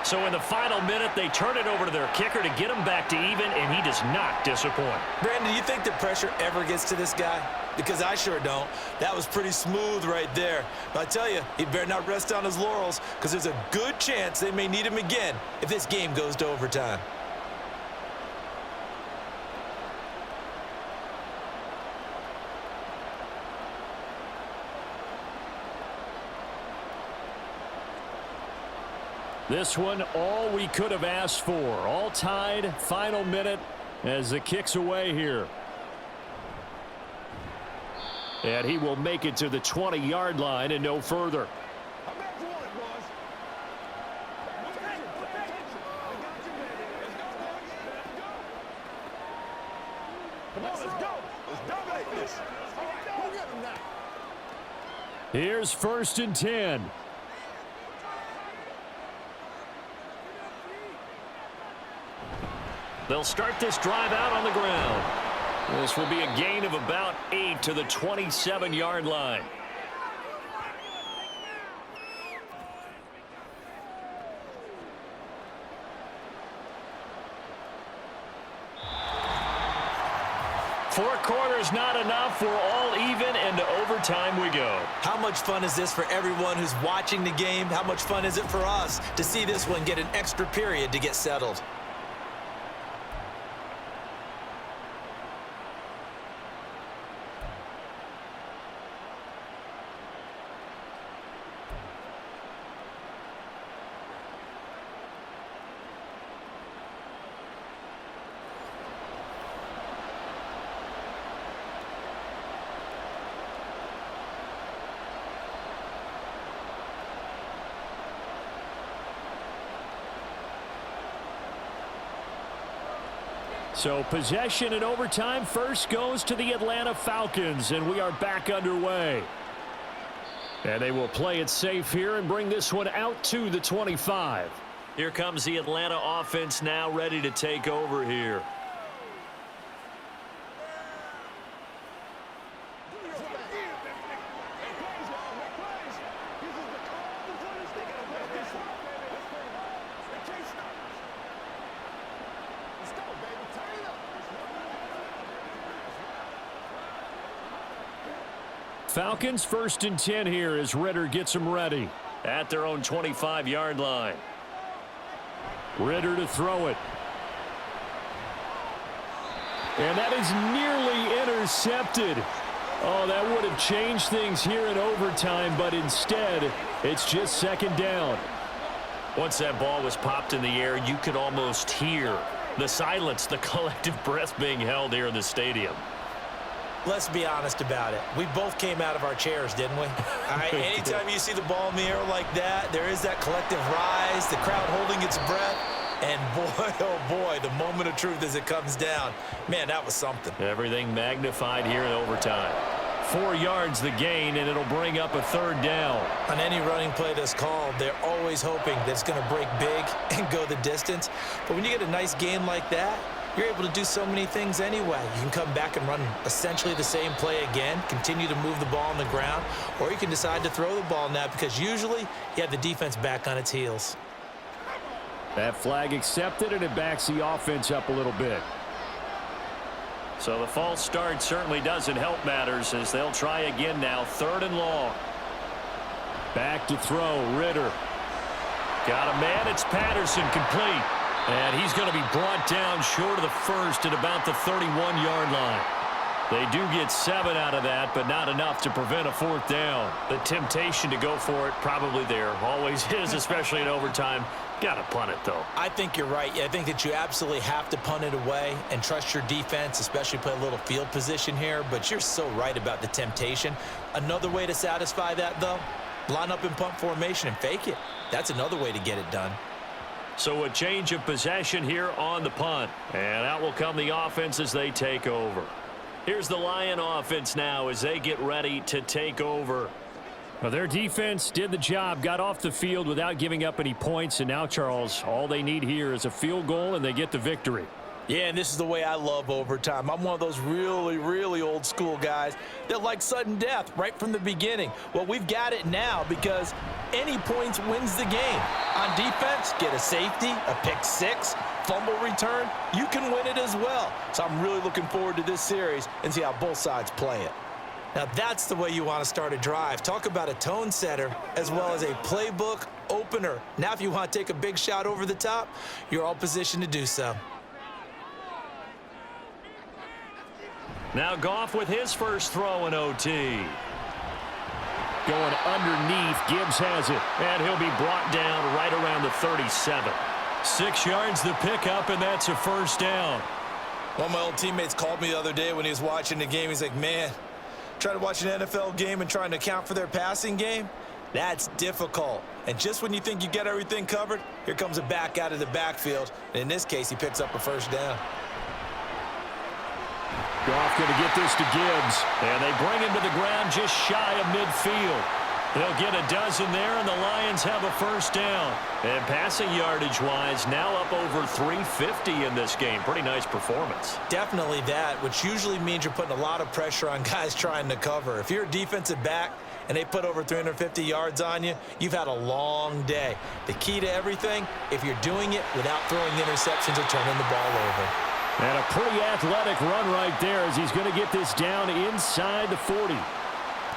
[SPEAKER 2] So in the final minute, they turn it over to their kicker to get him back to even, and he does not disappoint.
[SPEAKER 3] Brandon, do you think the pressure ever gets to this guy? Because I sure don't. That was pretty smooth right there. But I tell you, he better not rest on his laurels because there's a good chance they may need him again if this game goes to overtime.
[SPEAKER 2] This one, all we could have asked for. All tied, final minute as the kick's away here. And he will make it to the 20-yard line and no further.
[SPEAKER 5] Come on, let's go. Let's dominate this. Go get him now.
[SPEAKER 2] Here's 1st and 10. They'll start this drive out on the ground. This will be a gain of about 8 to the 27-yard line. Four quarters not enough. We're all even, and to overtime we go.
[SPEAKER 3] How much fun is this for everyone who's watching the game? How much fun is it for us to see this one get an extra period to get settled?
[SPEAKER 2] So possession in overtime first goes to the Atlanta Falcons, and we are back underway. And they will play it safe here and bring this one out to the 25. Here comes the Atlanta offense now ready to take over here. Falcons 1st and 10 here as Ritter gets them ready at their own 25-yard line. Ritter to throw it. And that is nearly intercepted. Oh, that would have changed things here in overtime, but instead, it's just 2nd down. Once that ball was popped in the air, you could almost hear the silence, the collective breath being held here in the stadium.
[SPEAKER 3] Let's be honest about it. We both came out of our chairs, didn't we? All right, anytime you see the ball in the air like that, there is that collective rise, the crowd holding its breath, and boy, oh boy, the moment of truth as it comes down. Man, that was something.
[SPEAKER 2] Everything magnified here in overtime. 4 yards the gain, and it'll bring up a 3rd down.
[SPEAKER 3] On any running play that's called, they're always hoping that it's going to break big and go the distance. But when you get a nice gain like that, you're able to do so many things anyway. You can come back and run essentially the same play again, continue to move the ball on the ground, or you can decide to throw the ball now because usually you have the defense back on its heels.
[SPEAKER 2] That flag accepted, and it backs the offense up a little bit. So the false start certainly doesn't help matters as they'll try again now, 3rd and long. Back to throw, Ritter. Got a man, it's Patterson, complete. And he's going to be brought down short of the first at about the 31-yard line. They do get 7 out of that, but not enough to prevent a 4th down. The temptation to go for it probably there. Always is, especially in overtime. Got to punt it, though.
[SPEAKER 3] I think you're right. I think that you absolutely have to punt it away and trust your defense, especially play a little field position here. But you're so right about the temptation. Another way to satisfy that, though, line up in punt formation and fake it. That's another way to get it done.
[SPEAKER 2] So a change of possession here on the punt. And out will come the offense as they take over. Here's the Lion offense now as they get ready to take over. Well, their defense did the job, got off the field without giving up any points. And now, Charles, all they need here is a field goal, and they get the victory.
[SPEAKER 3] Yeah, and this is the way I love overtime. I'm one of those really, really old school guys that like sudden death right from the beginning. Well, we've got it now because any points wins the game. On defense, get a safety, a pick 6, fumble return, you can win it as well. So I'm really looking forward to this series and see how both sides play it. Now that's the way you want to start a drive. Talk about a tone setter as well as a playbook opener. Now if you want to take a big shot over the top, you're all positioned to do so.
[SPEAKER 2] Now Goff with his first throw in OT. Going underneath, Gibbs has it, and he'll be brought down right around the the 37. 6 yards the pickup, and that's a first down.
[SPEAKER 3] One of my old teammates called me the other day when he was watching the game. He's like, man, trying to watch an NFL game and trying to account for their passing game, that's difficult. And just when you think you get everything covered, here comes a back out of the backfield. And in this case, he picks up a first down.
[SPEAKER 2] Goff going to get this to Gibbs. And they bring him to the ground just shy of midfield. They'll get a dozen there, and the Lions have a first down. And passing yardage-wise, now up over 350 in this game. Pretty nice performance.
[SPEAKER 3] Definitely that, which usually means you're putting a lot of pressure on guys trying to cover. If you're a defensive back and they put over 350 yards on you, you've had a long day. The key to everything, if you're doing it without throwing interceptions or turning the ball over.
[SPEAKER 2] And a pretty athletic run right there as he's going to get this down inside the 40.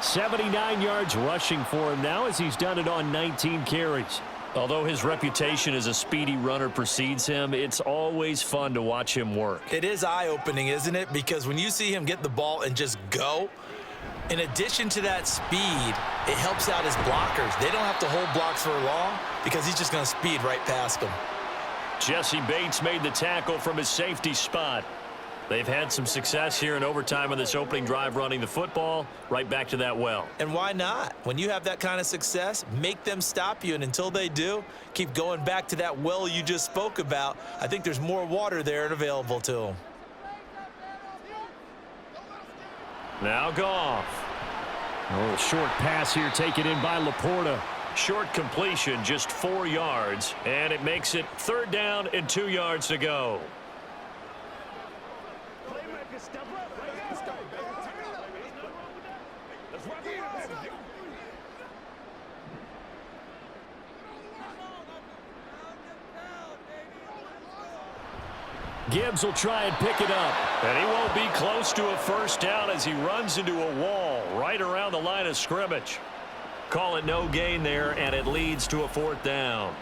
[SPEAKER 2] 79 yards rushing for him now as he's done it on 19 carries. Although his reputation as a speedy runner precedes him, it's always fun to watch him work.
[SPEAKER 3] It is eye-opening, isn't it? Because when you see him get the ball and just go, in addition to that speed, it helps out his blockers. They don't have to hold blocks for long because he's just going to speed right past them.
[SPEAKER 2] Jesse Bates made the tackle from his safety spot. They've had some success here in overtime on this opening drive running the football. Right back to that well.
[SPEAKER 3] And why not? When you have that kind of success, make them stop you. And until they do, keep going back to that well you just spoke about. I think there's more water there and available to them.
[SPEAKER 2] Now Goff.
[SPEAKER 4] Oh, short pass here taken in by Laporta.
[SPEAKER 2] Short completion, just 4 yards. And it makes it 3rd down and 2 yards to go.
[SPEAKER 4] Gibbs will try and pick it up.
[SPEAKER 2] And he won't be close to a first down as he runs into a wall right around the line of scrimmage. Call it no gain there, and it leads to a 4th down.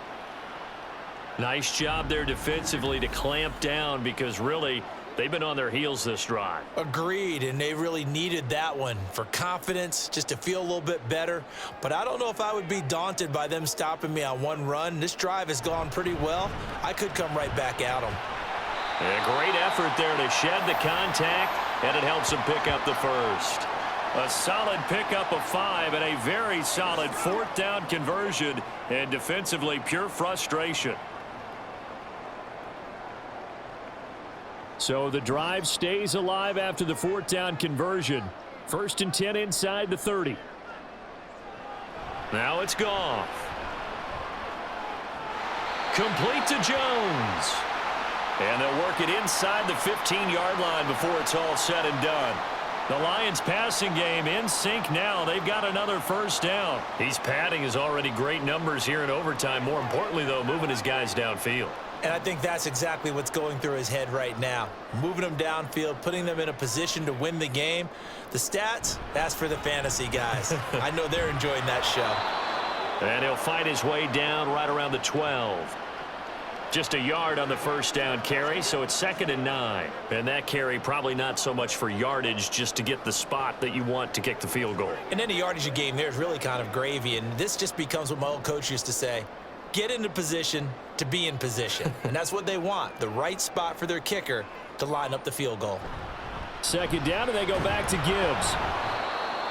[SPEAKER 2] Nice job there defensively to clamp down because really they've been on their heels this drive.
[SPEAKER 3] Agreed, and they really needed that one for confidence, just to feel a little bit better. But I don't know if I would be daunted by them stopping me on one run. This drive has gone pretty well. I could come right back at them.
[SPEAKER 2] A great effort there to shed the contact, and it helps them pick up the first. A solid pickup of 5 and a very solid 4th down conversion, and defensively pure frustration.
[SPEAKER 4] So the drive stays alive after the 4th down conversion. 1st and 10 inside the 30.
[SPEAKER 2] Now it's Goff. Complete to Jones. And they'll work it inside the 15-yard line before it's all said and done. The Lions passing game in sync now. They've got another first down. He's padding his already great numbers here in overtime. More importantly, though, moving his guys downfield.
[SPEAKER 3] And I think that's exactly what's going through his head right now. Moving them downfield, putting them in a position to win the game. The stats, that's for the fantasy guys. I know they're enjoying that show.
[SPEAKER 2] And he'll fight his way down right around the 12. Just a yard on the first down carry, so it's 2nd and 9. And that carry probably not so much for yardage, just to get the spot that you want to kick the field goal.
[SPEAKER 3] And any yardage you gain there is really kind of gravy, and this just becomes what my old coach used to say. Get into position to be in position. And that's what they want, the right spot for their kicker to line up the field goal.
[SPEAKER 4] 2nd down, and they go back to Gibbs.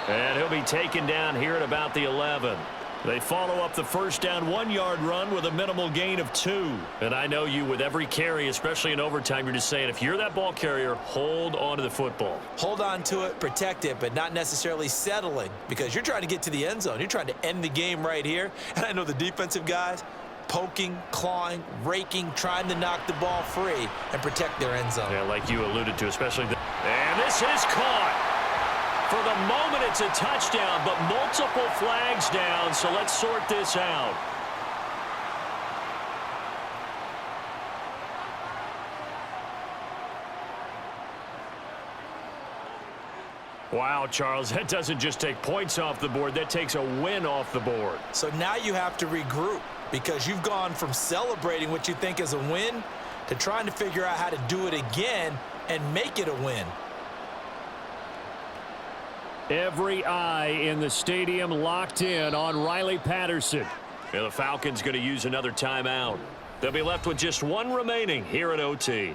[SPEAKER 2] And he'll be taken down here at about the 11. They follow up the first down 1-yard run with a minimal gain of 2. And I know you, with every carry, especially in overtime, you're just saying, if you're that ball carrier, hold on to the football.
[SPEAKER 3] Hold on to it, protect it, but not necessarily settling, because you're trying to get to the end zone. You're trying to end the game right here. And I know the defensive guys poking, clawing, raking, trying to knock the ball free and protect their end zone.
[SPEAKER 2] Yeah, like you alluded to, especially and this is caught. For the moment, it's a touchdown, but multiple flags down, so let's sort this out. Wow, Charles, that doesn't just take points off the board, that takes a win off the board.
[SPEAKER 3] So now you have to regroup, because you've gone from celebrating what you think is a win to trying to figure out how to do it again and make it a win.
[SPEAKER 4] Every eye in the stadium locked in on Riley Patterson.
[SPEAKER 2] And the Falcons going to use another timeout. They'll be left with just one remaining here at OT.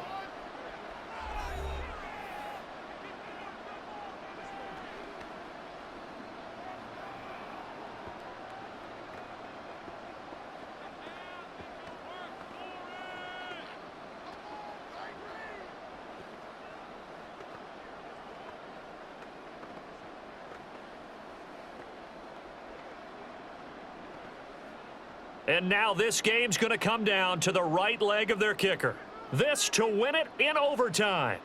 [SPEAKER 2] And now this game's going to come down to the right leg of their kicker. This to win it in overtime.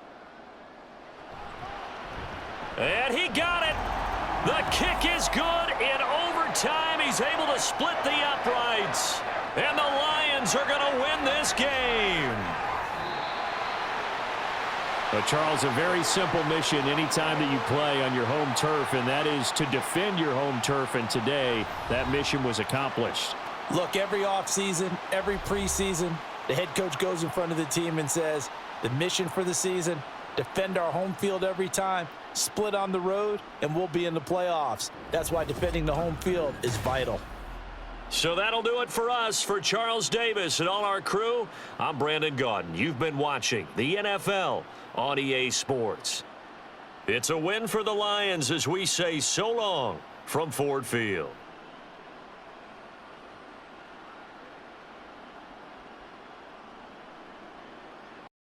[SPEAKER 2] And he got it. The kick is good in overtime. He's able to split the uprights. And the Lions are going to win this game.
[SPEAKER 4] But Charles, a very simple mission anytime that you play on your home turf, and that is to defend your home turf. And today, that mission was accomplished.
[SPEAKER 3] Look, every offseason, every preseason, the head coach goes in front of the team and says, the mission for the season, defend our home field every time, split on the road, and we'll be in the playoffs. That's why defending the home field is vital.
[SPEAKER 2] So that'll do it for us. For Charles Davis and all our crew, I'm Brandon Gaudin. You've been watching the NFL on EA Sports. It's a win for the Lions as we say so long from Ford Field.